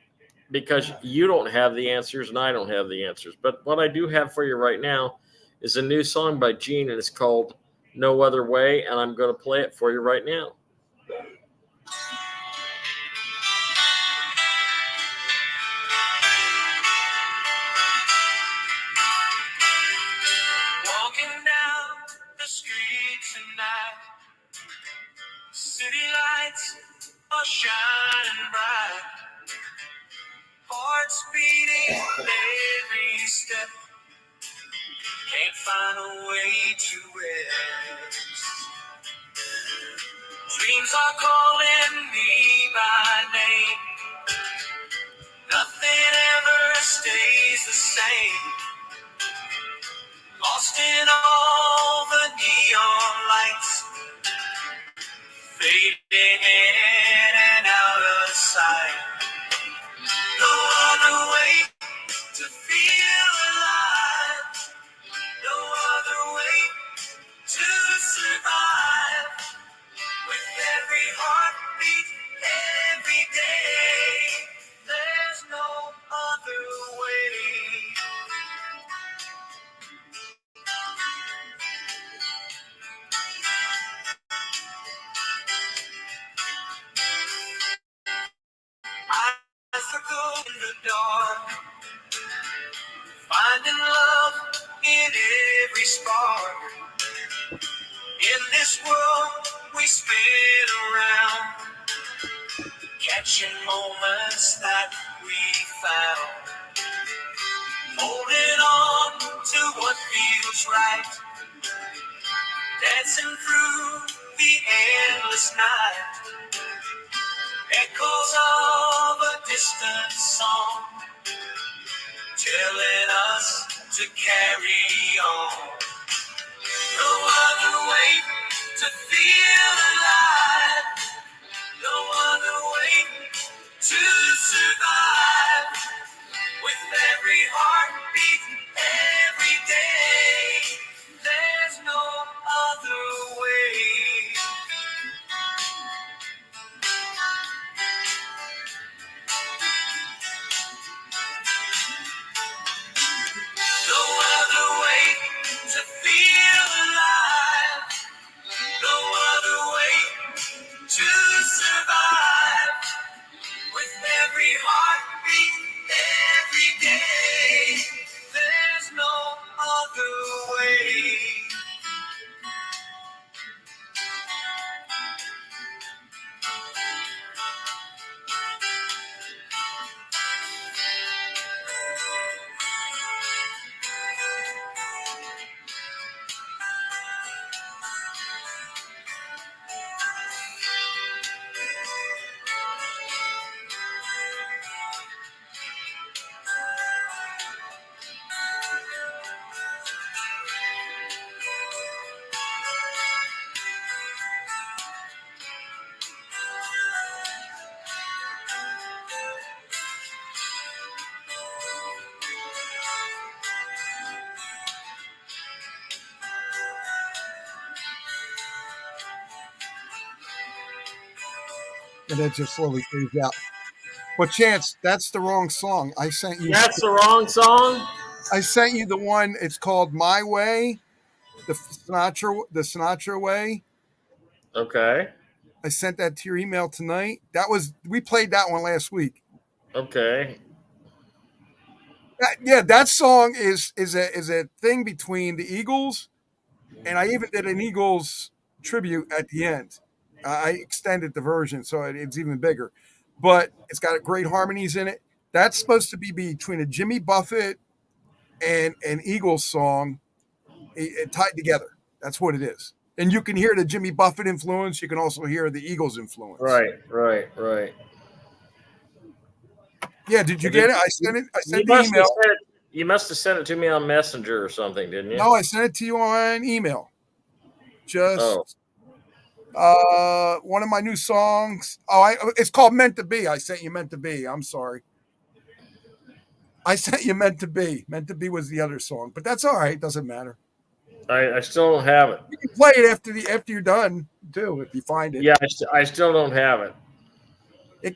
because you don't have the answers and I don't have the answers. But what I do have for you right now is a new song by Gene, and it's called No Other Way, and I'm going to play it for you right now. Walking down the street tonight, city lights are shining bright, hearts beating every step, can't find a way to rest. Dreams are calling me by name, nothing ever stays the same, lost in all the neon lights, fading in and out of sight. No other way to feel alive, no other way to survive. With every heartbeat, every day, there's no other way. I struggle in the dark, finding love in every spark. In this world we spin around, catching moments that we found, holding on to what feels right, dancing through the endless night, echoes of a distant song, telling us to carry on. No other way to feel alive, no other way to survive. With every heartbeat, every day, there's no other way. No other way to feel alive, no other way to survive. With every heartbeat, every day, there's no other way. And then just slowly fades out. But Chance, that's the wrong song. I sent you. That's the wrong song? I sent you the one. It's called My Way, the Sinatra Way. Okay. I sent that to your email tonight. We played that one last week. Okay. That song is a thing between the Eagles, and I even did an Eagles tribute at the end. I extended the version so it's even bigger, but it's got great harmonies in it. That's supposed to be between a Jimmy Buffett and an Eagles song tied together. That's what it is. And you can hear the Jimmy Buffett influence. You can also hear the Eagles influence. Right. Yeah, did you get it? I sent the email. You must have sent it to me on Messenger or something, didn't you? No, I sent it to you on email. Just one of my new songs. It's called Meant to Be. I sent you Meant to Be. I'm sorry. I sent you Meant to Be. Meant to Be was the other song, but that's all right. It doesn't matter. I still don't have it. You can play it after you're done too, if you find it. Yeah, I still don't have it.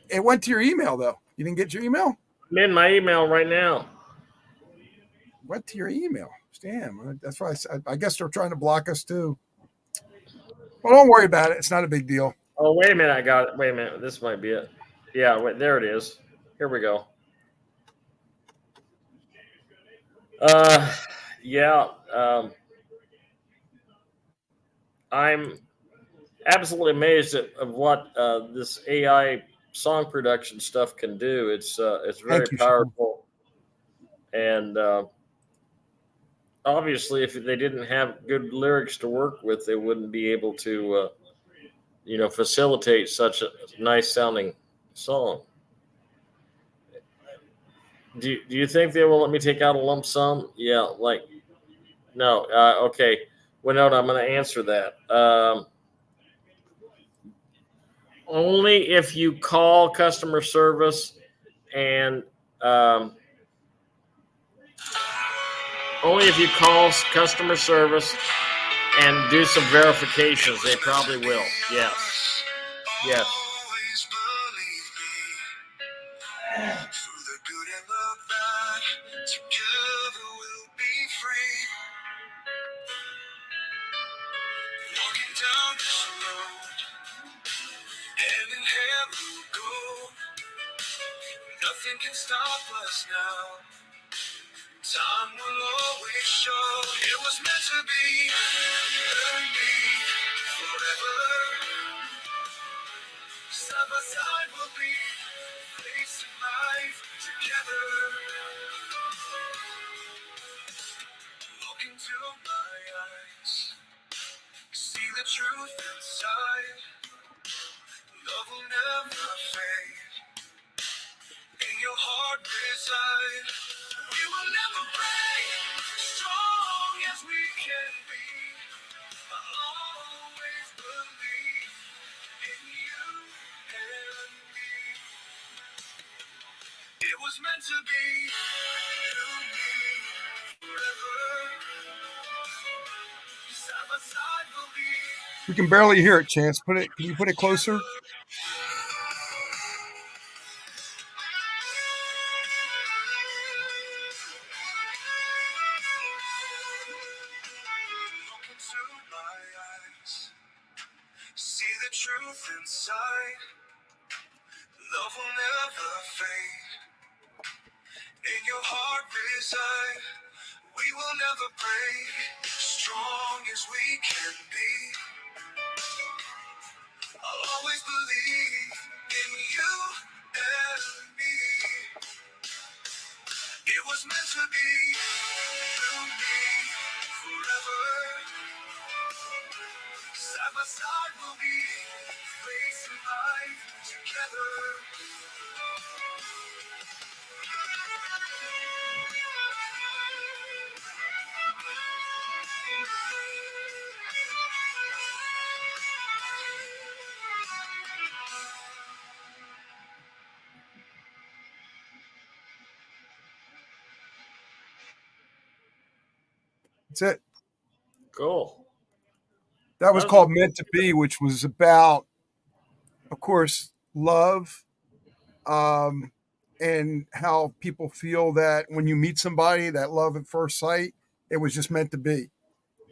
It went to your email though. You didn't get your email? I'm in my email right now. What to your email? Damn, that's why I guess they're trying to block us too. Well, don't worry about it. It's not a big deal. Oh, wait a minute. I got it. Wait a minute. This might be it. Yeah, wait, there it is. Here we go. Yeah. I'm absolutely amazed at what this AI song production stuff can do. It's very Thank you, Sean. powerful, and obviously, if they didn't have good lyrics to work with, they wouldn't be able to, facilitate such a nice sounding song. Do you think they will let me take out a lump sum? Yeah, like no. Okay, Winona, I'm going to answer that. Only if you call customer service and only if you call customer service and do some verifications, they probably will. Yes. Yes. Always believe me. Through the good and the bad, together we'll be free. Walking down this road, hand in hand we'll go. Nothing can stop us now. Time will always show it was meant to be. You and me, forever. Side by side we'll be facing life together. Look into my eyes, see the truth inside. Love will never fade. In your heart reside. We will never break. Strong as we can be. I'll always believe in you and me. It was meant to be. You and me forever. Side by side we'll be. We can barely hear it, Chance. Can you put it closer? Look into my eyes, see the truth inside. Love will never fade. In your heart reside. We will never break. Strong as we can be. I'll always believe in you and me. It was meant to be. You and me forever. Side by side we'll be facing life together. That's it. Cool. That was called Meant to Be, which was about, of course, love, and how people feel that when you meet somebody, that love at first sight, it was just meant to be.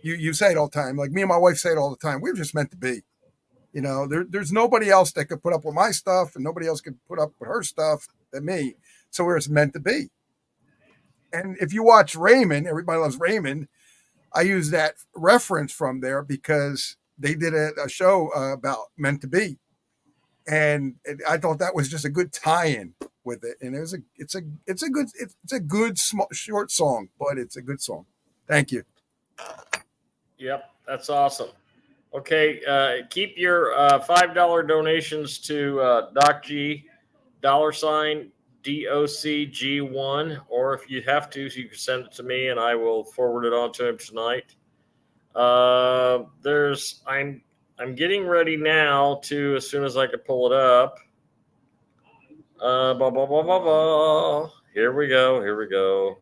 You say it all the time. Like me and my wife say it all the time. We're just meant to be. You know, there's nobody else that could put up with my stuff, and nobody else could put up with her stuff than me. So we're just meant to be. And if you watch Raymond, everybody loves Raymond. I use that reference from there because they did a show about Meant to Be, and I thought that was just a good tie-in with it. And it's a good small, short song, but it's a good song. Thank you. Yep, that's awesome. Okay, keep your $5 donations to Doc G, $ DOCG1, or if you have to, you can send it to me and I will forward it on to him tonight. I'm getting ready now to, as soon as I can pull it up. Here we go.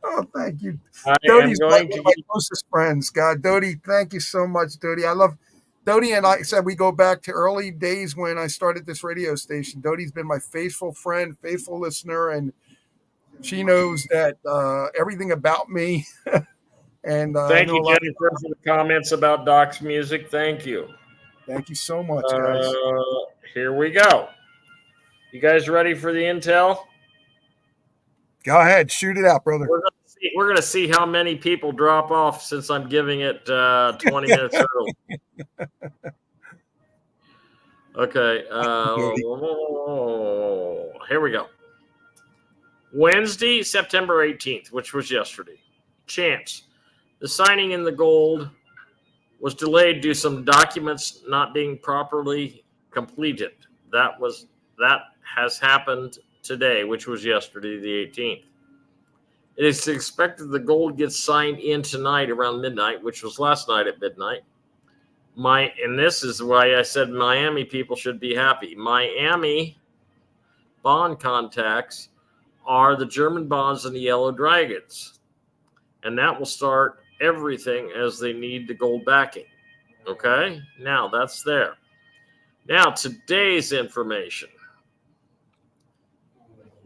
Oh, thank you. I Doty's am one going of to my closest friends. God, Doty, thank you so much, Doty. I love Dodie and I said we go back to early days when I started this radio station. Dodie's been my faithful friend, faithful listener, and she knows that everything about me. And I Thank know you, a lot. Jennifer, for the comments about Doc's music. Thank you. Thank you so much, guys. Here we go. You guys ready for the intel? Go ahead, shoot it out, brother. We're gonna see how many people drop off since I'm giving it 20 minutes early. Okay. Here we go. Wednesday, September 18th, which was yesterday. Chance. The signing in the gold was delayed due to some documents not being properly completed. That has happened today, which was yesterday, the 18th. It is expected the gold gets signed in tonight around midnight, which was last night at midnight. And this is why I said Miami people should be happy. Miami bond contacts are the German bonds and the yellow dragons. And that will start everything as they need the gold backing. Okay? Now that's there. Now today's information.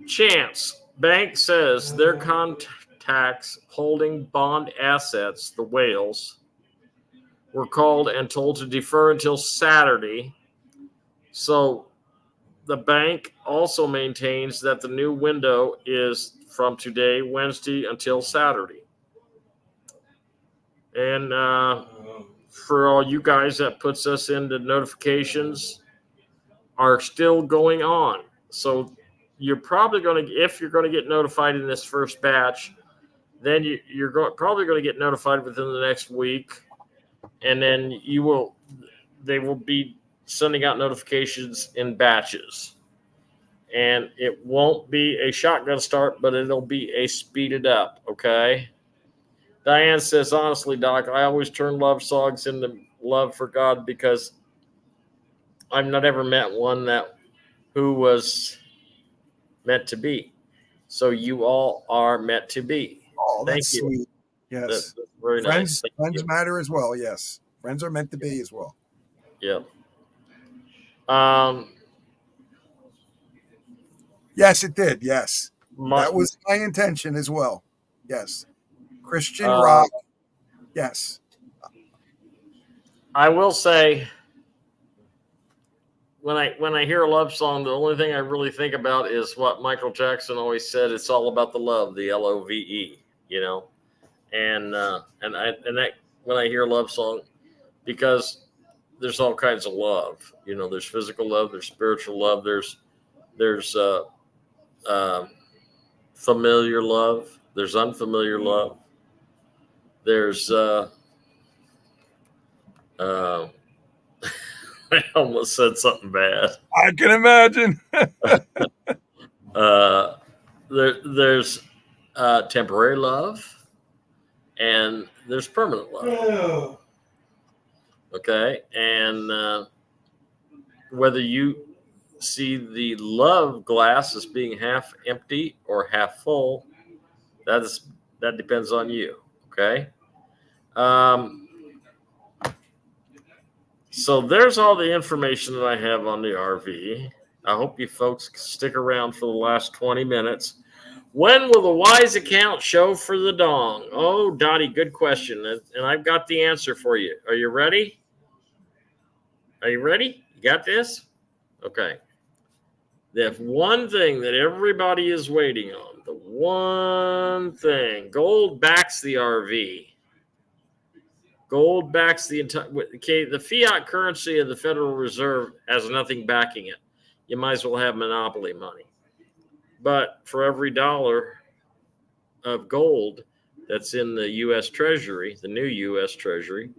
Chance Bank says their contacts holding bond assets, the whales, were called and told to defer until Saturday. So the bank also maintains that the new window is from today, Wednesday, until Saturday. And for all you guys, that puts us into notifications are still going on. So you're probably going to, if you're going to get notified in this first batch, then you're probably going to get notified within the next week. And then they will be sending out notifications in batches. And it won't be a shotgun start, but it'll be a speeded up, okay? Diane says, honestly, Doc, I always turn love songs into love for God because I've not ever met one who was meant to be. So you all are meant to be. Oh, Thank that's you. sweet. Yes. That's very friends, nice. Friends matter as well. Yes. Friends are meant to be as well. Yep. Yes, it did. Yes. That was my intention as well. Yes. Christian rock. Yes. I will say, when I hear a love song, the only thing I really think about is what Michael Jackson always said: "It's all about the love," the LOVE. You know, and when I hear a love song, because there's all kinds of love. You know, there's physical love, there's spiritual love, there's familiar love, there's unfamiliar love, there's I almost said something bad. I can imagine. There's temporary love, and there's permanent love. Okay, and whether you see the love glass as being half empty or half full, that depends on you. Okay. So there's all the information that I have on the RV. I hope you folks stick around for the last 20 minutes. When will the Wise account show for the dong? Oh, Dottie, good question. And I've got the answer for you. Are you ready? Are you ready? You got this? Okay. The one thing that everybody is waiting on, the one thing, gold backs the RV. Gold backs the entire. Okay, the fiat currency of the Federal Reserve has nothing backing it. You might as well have monopoly money. But for every dollar of gold that's in the U.S. Treasury, the new U.S. Treasury,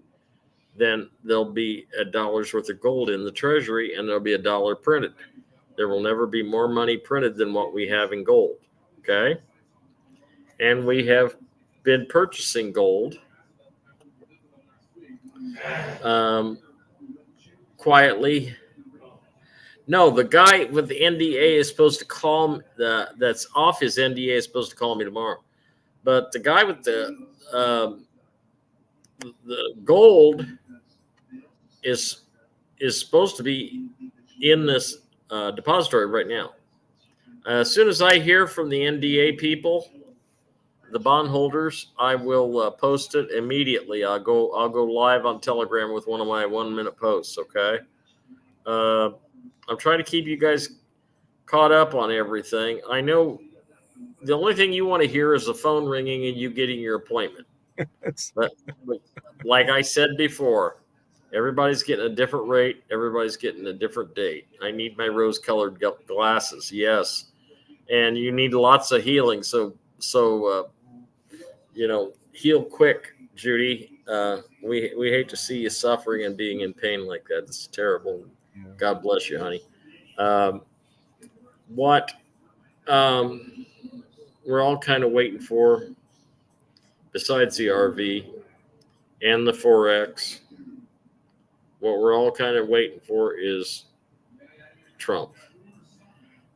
then there'll be $1 worth of gold in the Treasury, and there'll be $1 printed. There will never be more money printed than what we have in gold. Okay, and we have been purchasing gold. Quietly. No, the guy with the NDA is supposed to call me. That's off his NDA is supposed to call me tomorrow. But the guy with the gold is supposed to be in this depository right now. As soon as I hear from the NDA people, the bondholders, I will post it immediately. I'll go live on Telegram with one of my 1-minute posts. Okay. I'm trying to keep you guys caught up on everything. I know the only thing you want to hear is the phone ringing and you getting your appointment. But like I said before, everybody's getting a different rate. Everybody's getting a different date. I need my rose-colored glasses. Yes. And you need lots of healing. So heal quick, Judy. We hate to see you suffering and being in pain like that. It's terrible. Yeah. God bless you, honey. What we're all kind of waiting for, besides the RV and the Forex, what we're all kind of waiting for is Trump.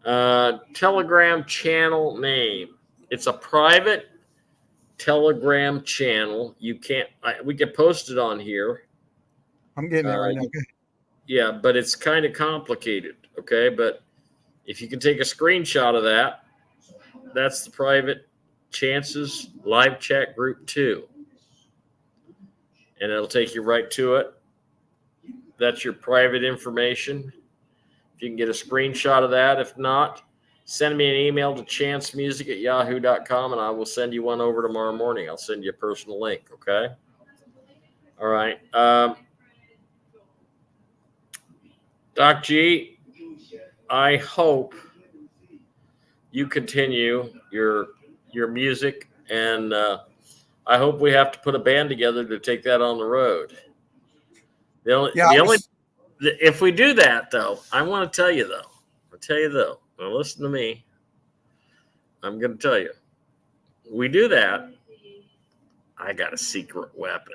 Telegram channel name. It's a private Telegram channel. You can't. We can post it on here. I'm getting it right now. Okay. Yeah, but it's kind of complicated. Okay, but if you can take a screenshot of that, that's the private Chances live chat group 2, and it'll take you right to it. That's your private information. If you can get a screenshot of that. If not, send me an email to chancemusic@yahoo.com, and I will send you one over tomorrow morning. I'll send you a personal link, okay? All right. Doc G, I hope you continue your music, and I hope we have to put a band together to take that on the road. If we do that, though, I want to tell you, though, now listen to me. I'm going to tell you, we do that, I got a secret weapon.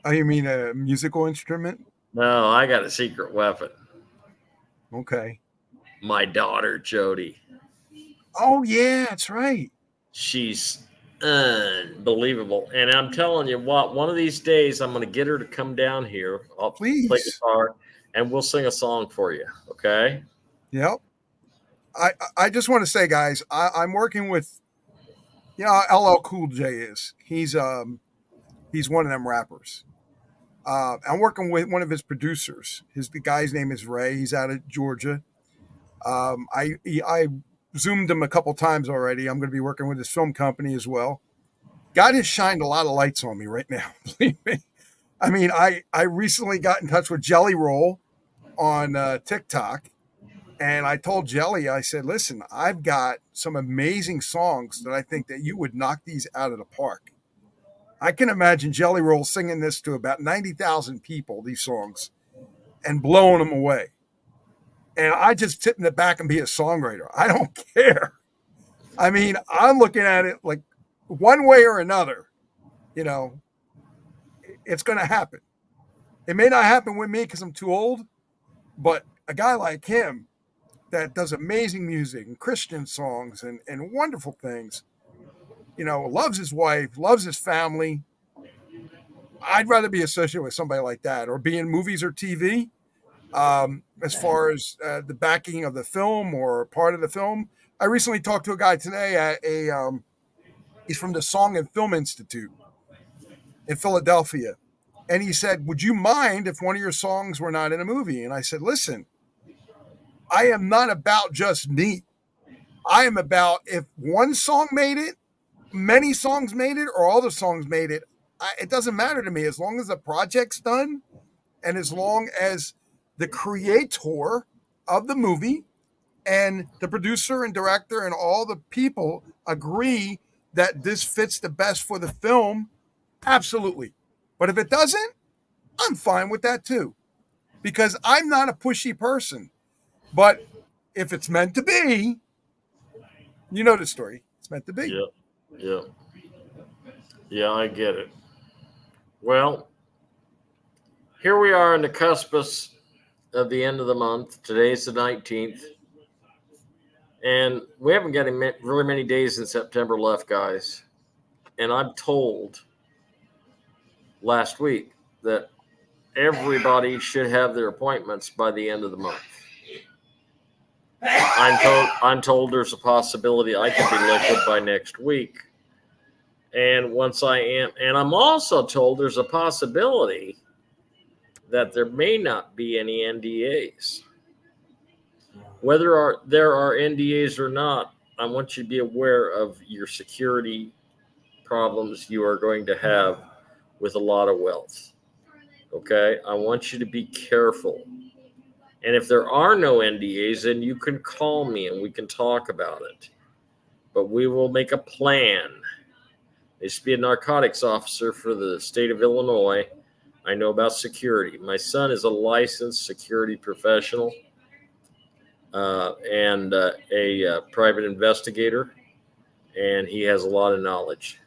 Oh, you mean a musical instrument? No, I got a secret weapon. Okay. My daughter, Jody. Oh, yeah, that's right. She's unbelievable. And I'm telling you what, one of these days I'm going to get her to come down here. I'll play guitar and we'll sing a song for you. Okay? Yep. I just want to say, guys, I'm working with, LL Cool J is. He's one of them rappers. I'm working with one of his producers. The guy's name is Ray. He's out of Georgia. I Zoomed him a couple times already. I'm going to be working with his film company as well. God has shined a lot of lights on me right now. Believe me. I mean, I recently got in touch with Jelly Roll on TikTok, and I told Jelly, I said, listen, I've got some amazing songs that I think that you would knock these out of the park. I can imagine Jelly Roll singing this to about 90,000 people, these songs, and blowing them away. And I just sit in the back and be a songwriter. I don't care. I mean, I'm looking at it like one way or another, it's going to happen. It may not happen with me because I'm too old, but a guy like him that does amazing music and Christian songs and wonderful things, loves his wife, loves his family. I'd rather be associated with somebody like that or be in movies or TV. As far as the backing of the film or part of the film, I recently talked to a guy today at he's from the Song and Film Institute in Philadelphia. And he said, would you mind if one of your songs were not in a movie? And I said, listen, I am not about just me. I am about if one song made it, many songs made it, or all the songs made it. It doesn't matter to me as long as the project's done and as long as the creator of the movie and the producer and director and all the people agree that this fits the best for the film, absolutely. But if it doesn't, I'm fine with that too, because I'm not a pushy person. But if it's meant to be, you know the story. It's meant to be. Yeah, I get it. Well, here we are in the cuspus of the end of the month. Today's the 19th. And we haven't got really many days in September left, guys. And I'm told last week that everybody should have their appointments by the end of the month. I'm told there's a possibility I could be liquid by next week. And once I am, and I'm also told there's a possibility that there may not be any NDAs. Whether there are NDAs or not, I want you to be aware of your security problems you are going to have with a lot of wealth. Okay? I want you to be careful. And if there are no NDAs, then you can call me and we can talk about it. But we will make a plan. I used to be a narcotics officer for the state of Illinois. I know about security. My son is a licensed security professional and a private investigator, and he has a lot of knowledge.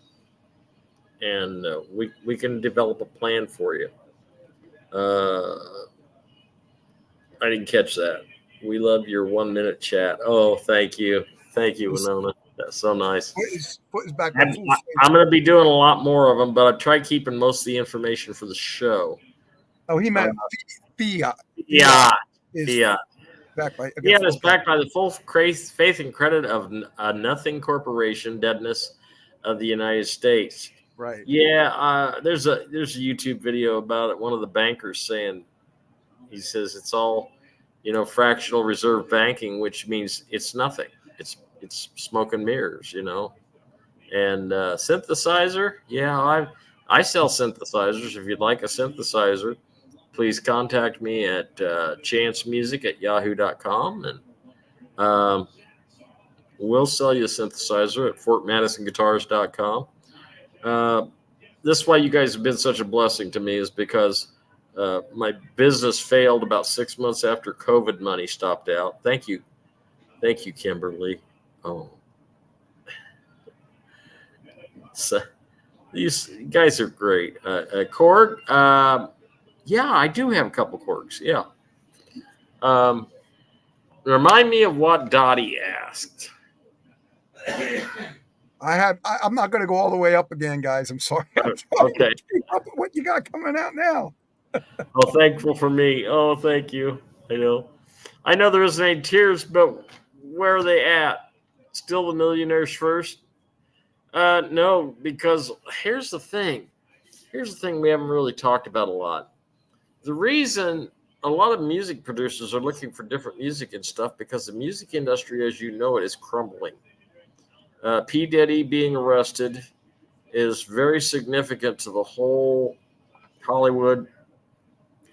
And we can develop a plan for you. I didn't catch that. We love your 1 minute chat. Oh, thank you. Thank you, Winona. That's so nice. Foot is back. I'm going to be doing a lot more of them, but I try keeping most of the information for the show. Oh, he meant fiat. Yeah. Fiat. Backed by, it's backed by the full faith and credit of Nothing Corporation, Deadness of the United States. Right. Yeah. There's a YouTube video about it. One of the bankers saying, he says it's all, fractional reserve banking, which means it's nothing. It's smoke and mirrors, And synthesizer, yeah, I sell synthesizers. If you'd like a synthesizer, please contact me at chancemusic@yahoo.com, and we'll sell you a synthesizer at fortmadisonguitars.com. This is why you guys have been such a blessing to me, is because my business failed about 6 months after COVID money stopped out. Thank you, Kimberly. Oh, so these guys are great. Korg, yeah, I do have a couple Korgs. Yeah. Remind me of what Dottie asked. I'm not going to go all the way up again, guys. I'm sorry. Okay. What you got coming out now? Oh, thankful for me. Oh, thank you. I know there isn't any tears, but where are they at? Still the millionaires first? No, because here's the thing. Here's the thing we haven't really talked about a lot. The reason a lot of music producers are looking for different music and stuff, because the music industry, as you know it, is crumbling. P. Diddy being arrested is very significant to the whole Hollywood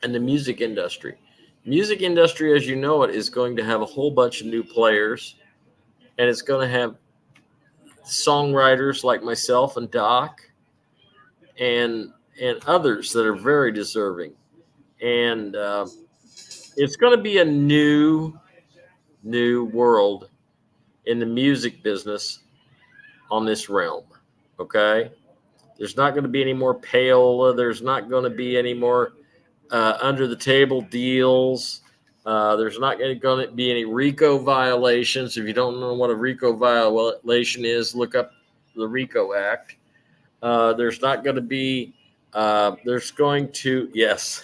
and the music industry. Music industry, as you know it, is going to have a whole bunch of new players, and it's going to have songwriters like myself and Doc and others that are very deserving. And it's going to be a new world in the music business on this realm. Okay. There's not going to be any more payola. There's not going to be any more under the table deals. There's not going to be any RICO violations. If you don't know what a RICO violation is, look up the RICO Act. There's not going to be, there's going to, yes.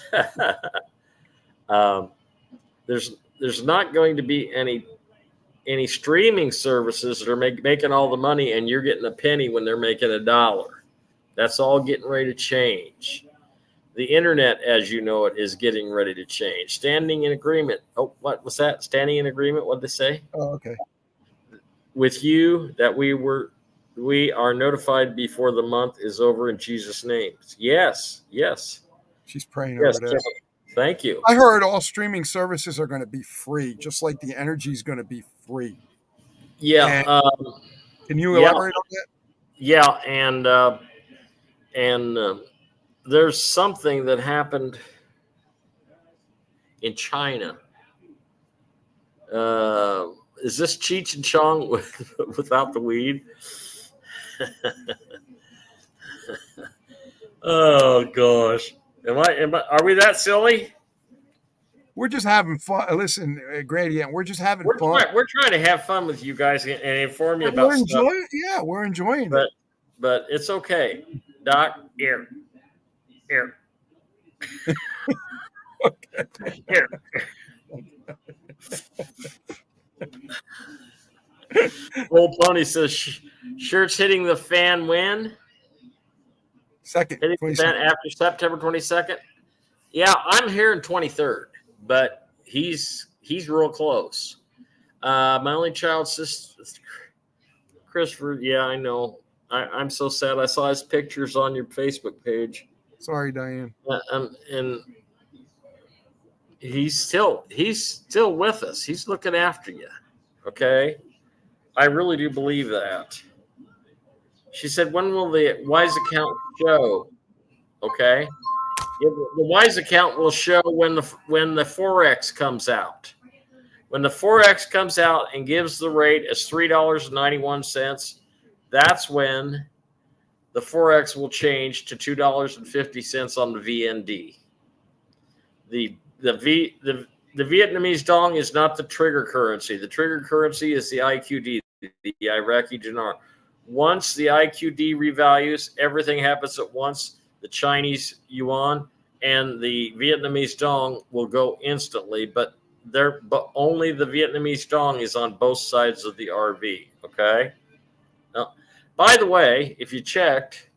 There's not going to be any streaming services that are making all the money and you're getting a penny when they're making $1. That's all getting ready to change. The internet, as you know it, is getting ready to change. Standing in agreement. Oh, what was that? Standing in agreement. What did they say? Oh, okay. With you that we are notified before the month is over in Jesus' name. Yes. She's praying yes, over there. Thank you. I heard all streaming services are going to be free, just like the energy is going to be free. Yeah. Can you elaborate on that? Yeah, and there's something that happened in China. Is this Cheech and Chong without the weed? Oh gosh, are we that silly? We're just having fun. Listen, Gradient, we're just having fun. We're trying to have fun with you guys and inform you about we're stuff. We're enjoying it. But it's okay. Doc, here. Okay. Here. Old Pony says shirts hitting the fan when? Second, Hitting the fan 22nd. after September 22nd? Yeah, I'm hearing 23rd, but he's real close. My only child, sister, Christopher. Yeah, I know. I'm so sad. I saw his pictures on your Facebook page. Sorry, Diane. And he's still with us. He's looking after you. Okay, I really do believe that. She said, "When will the Wise account show?" Okay, the Wise account will show when the Forex comes out. When the Forex comes out and gives the rate as $3.91, that's when the Forex will change to $2.50 on the VND. The Vietnamese dong is not the trigger currency. The trigger currency is the IQD, the Iraqi dinar. Once the IQD revalues, everything happens at once. The Chinese yuan and the Vietnamese dong will go instantly, but only the Vietnamese dong is on both sides of the RV. Okay. Now, by the way, if you checked,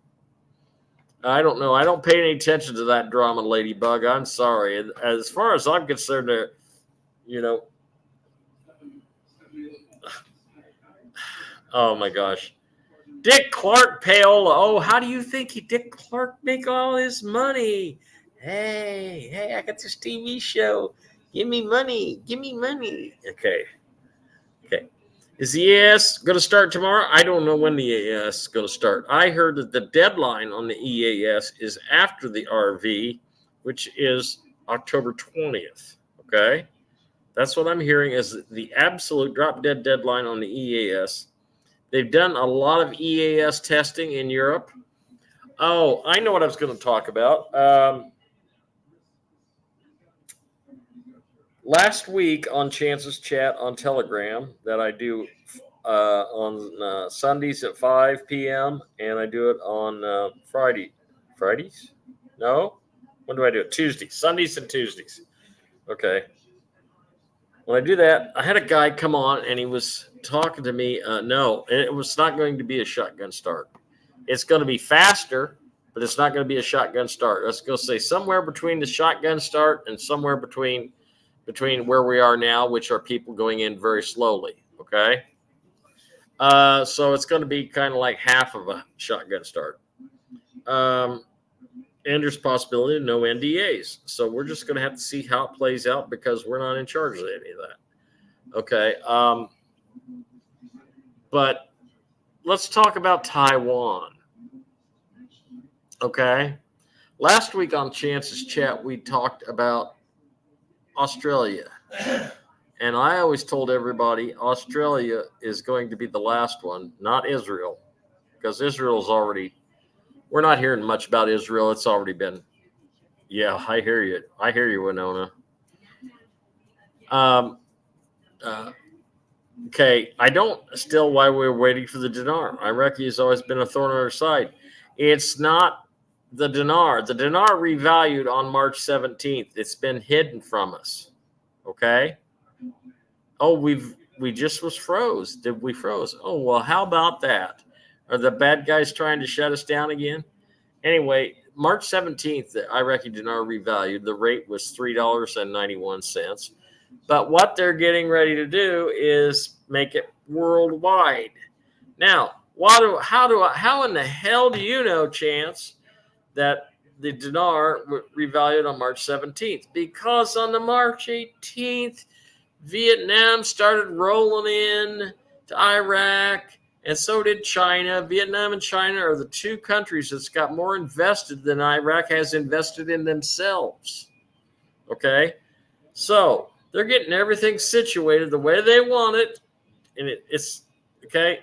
I don't know. I don't pay any attention to that drama, Ladybug. I'm sorry. As far as I'm concerned, oh my gosh. Dick Clark Paola. Oh, how do you think Dick Clark make all his money? Hey, I got this TV show. Give me money. Okay. Is the EAS going to start tomorrow? I don't know when the EAS is going to start. I heard that the deadline on the EAS is after the RV, which is October 20th. Okay. That's what I'm hearing is the absolute drop dead deadline on the EAS. They've done a lot of EAS testing in Europe. Oh, I know what I was going to talk about. Last week on Chance's Chat on Telegram that I do on Sundays at 5 p.m. and I do it on Fridays? No? When do I do it? Tuesdays. Sundays and Tuesdays. Okay. When I do that, I had a guy come on and he was talking to me. No, it was not going to be a shotgun start. It's going to be faster, but it's not going to be a shotgun start. Let's go say somewhere between the shotgun start and somewhere between where we are now, which are people going in very slowly. Okay. So it's going to be kind of like half of a shotgun start. And there's possibility of no NDAs. So we're just going to have to see how it plays out because we're not in charge of any of that. Okay. But let's talk about Taiwan. Okay. Last week on Chance's Chat, we talked about Australia. And I always told everybody Australia is going to be the last one, not Israel, because Israel's already, we're not hearing much about Israel. It's already been, yeah, I hear you. I hear you, Winona. Okay, I don't still why we're waiting for the dinar. Iraqi has always been a thorn on our side. It's not the dinar. The dinar revalued on March 17th. It's been hidden from us. Okay. Oh, we just was froze. Did we froze? Oh, well, how about that? Are the bad guys trying to shut us down again? Anyway, March 17th, the Iraqi dinar revalued. The rate was $3.91. But what they're getting ready to do is make it worldwide. Now, how in the hell do you know, Chance, that the dinar revalued on March 17th? Because on the March 18th, Vietnam started rolling in to Iraq, and so did China. Vietnam and China are the two countries that's got more invested than Iraq has invested in themselves. Okay? So they're getting everything situated the way they want it, and it's okay.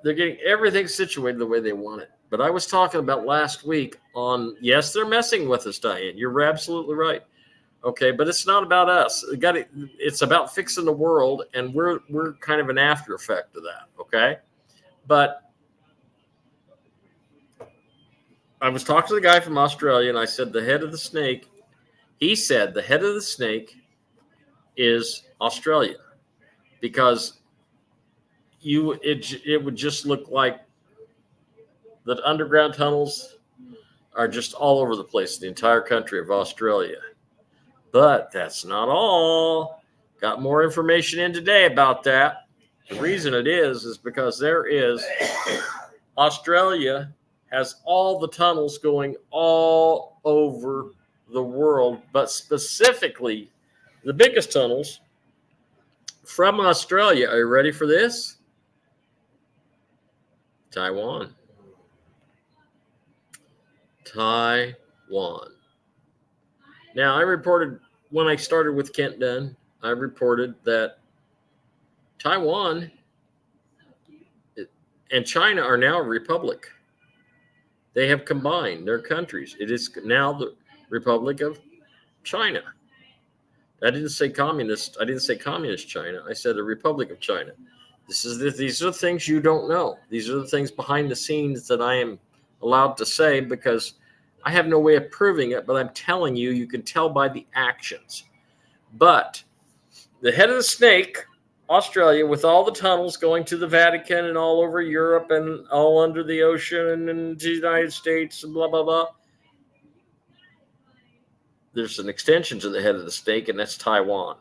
They're getting everything situated the way they want it. But I was talking about last week on, yes, they're messing with us, Diane. You're absolutely right. Okay, but it's not about us. It's about fixing the world, and we're kind of an after effect of that. Okay, but I was talking to the guy from Australia, and I said the head of the snake. He said the head of the snake is Australia, because it would just look like the underground tunnels are just all over the place, the entire country of Australia. But that's not all. Got more information in today about that. The reason it is because Australia has all the tunnels going all over the world, but specifically the biggest tunnels from Australia. Are you ready for this? Taiwan. Now, I reported when I started with Kent Dunn, I reported that Taiwan and China are now a republic. They have combined their countries. It is now the Republic of China. I didn't say communist. I didn't say communist China. I said the Republic of China. These are the things you don't know. These are the things behind the scenes that I am allowed to say, because I have no way of proving it, but I'm telling you, you can tell by the actions. But the head of the snake, Australia, with all the tunnels going to the Vatican and all over Europe and all under the ocean and the United States and blah, blah, blah. There's an extension to the head of the snake, and that's Taiwan.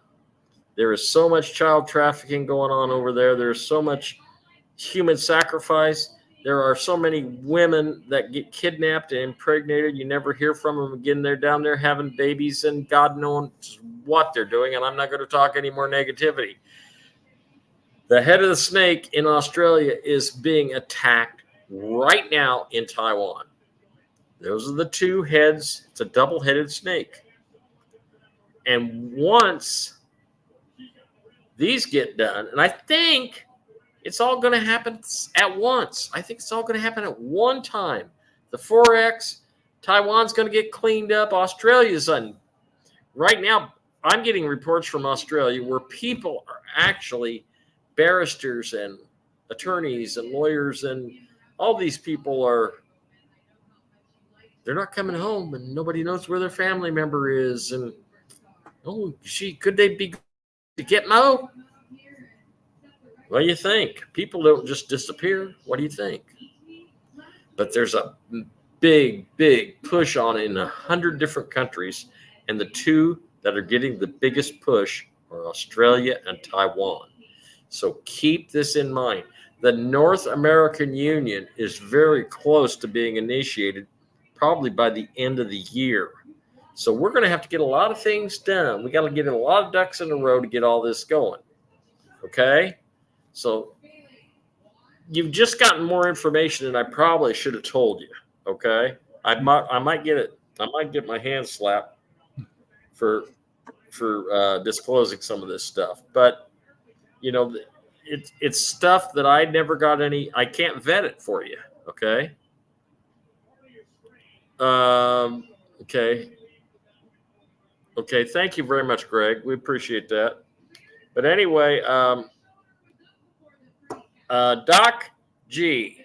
There is so much child trafficking going on over there. There's so much human sacrifice. There are so many women that get kidnapped and impregnated. You never hear from them again. They're down there having babies, and God knows what they're doing. And I'm not going to talk any more negativity. The head of the snake in Australia is being attacked right now in Taiwan. Those are the two heads. It's a double-headed snake. And once these get done, and I think it's all going to happen at once. I think it's all going to happen at one time. The Forex, Taiwan's going to get cleaned up. Australia's on. Right now, I'm getting reports from Australia where people are actually barristers and attorneys and lawyers, and all these people they're not coming home, and nobody knows where their family member is. And oh, gee, could they be to get Mo? What do you think? People don't just disappear. What do you think? But there's a big, big push on it in 100 different countries, and the two that are getting the biggest push are Australia and Taiwan. So keep this in mind. The North American Union is very close to being initiated, probably by the end of the year. So we're going to have to get a lot of things done. We got to get a lot of ducks in a row to get all this going. Okay? So you've just gotten more information than I probably should have told you. Okay? I might get it. I might get my hand slapped for disclosing some of this stuff. But you know, it's stuff that I never got any. I can't vet it for you. Okay. Okay. Okay. Thank you very much, Greg. We appreciate that. But anyway, Doc G,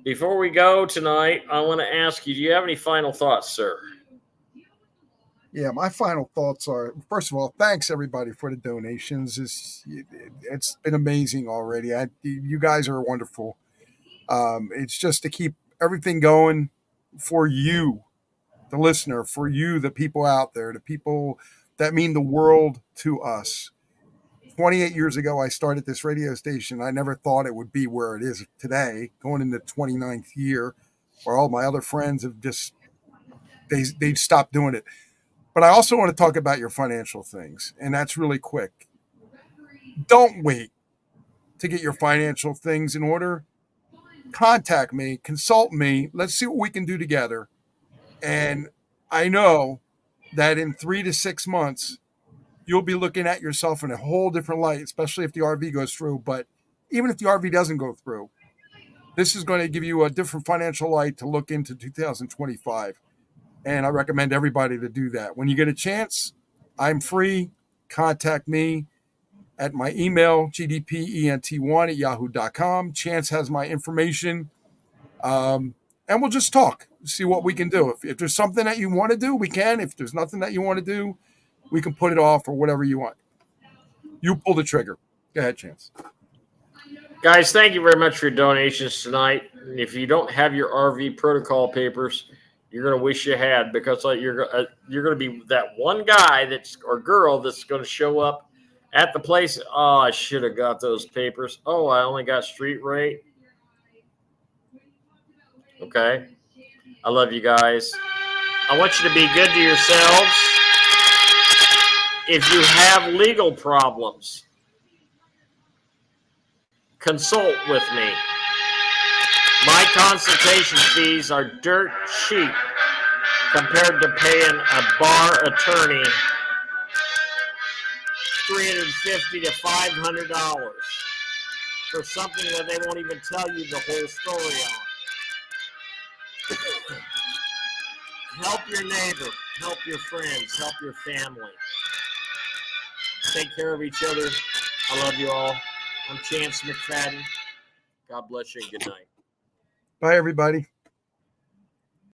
before we go tonight, I want to ask you, do you have any final thoughts, sir? Yeah, my final thoughts are, first of all, thanks everybody for the donations. It's been amazing already. You guys are wonderful. It's just to keep everything going for you, the listener, for you, the people out there, the people that mean the world to us. 28 years ago, I started this radio station. I never thought it would be where it is today, going into the 29th year, where all my other friends have just, they stopped doing it. But I also want to talk about your financial things, and that's really quick. Don't wait to get your financial things in order. Contact me, consult me. Let's see what we can do together. And I know that in 3 to 6 months, you'll be looking at yourself in a whole different light, especially if the RV goes through. But even if the RV doesn't go through, this is going to give you a different financial light to look into 2025. And I recommend everybody to do that. When you get a chance, I'm free. Contact me at my email, gdpent1@yahoo.com. Chance has my information. and we'll just talk, see what we can do. If there's something that you want to do, we can. If there's nothing that you want to do, we can put it off or whatever you want. You pull the trigger. Go ahead, Chance. Guys, thank you very much for your donations tonight. If you don't have your RV protocol papers, you're going to wish you had, because you're going to be that one guy or girl that's going to show up at the place. Oh, I should have got those papers. Oh, I only got street rate. Okay. I love you guys. I want you to be good to yourselves. If you have legal problems, consult with me. My consultation fees are dirt cheap compared to paying a bar attorney $350 to $500 for something that they won't even tell you the whole story on. Help your neighbor, help your friends, help your family. Take care of each other. I love you all. I'm Chance McFadden. God bless you and good night. Bye, everybody.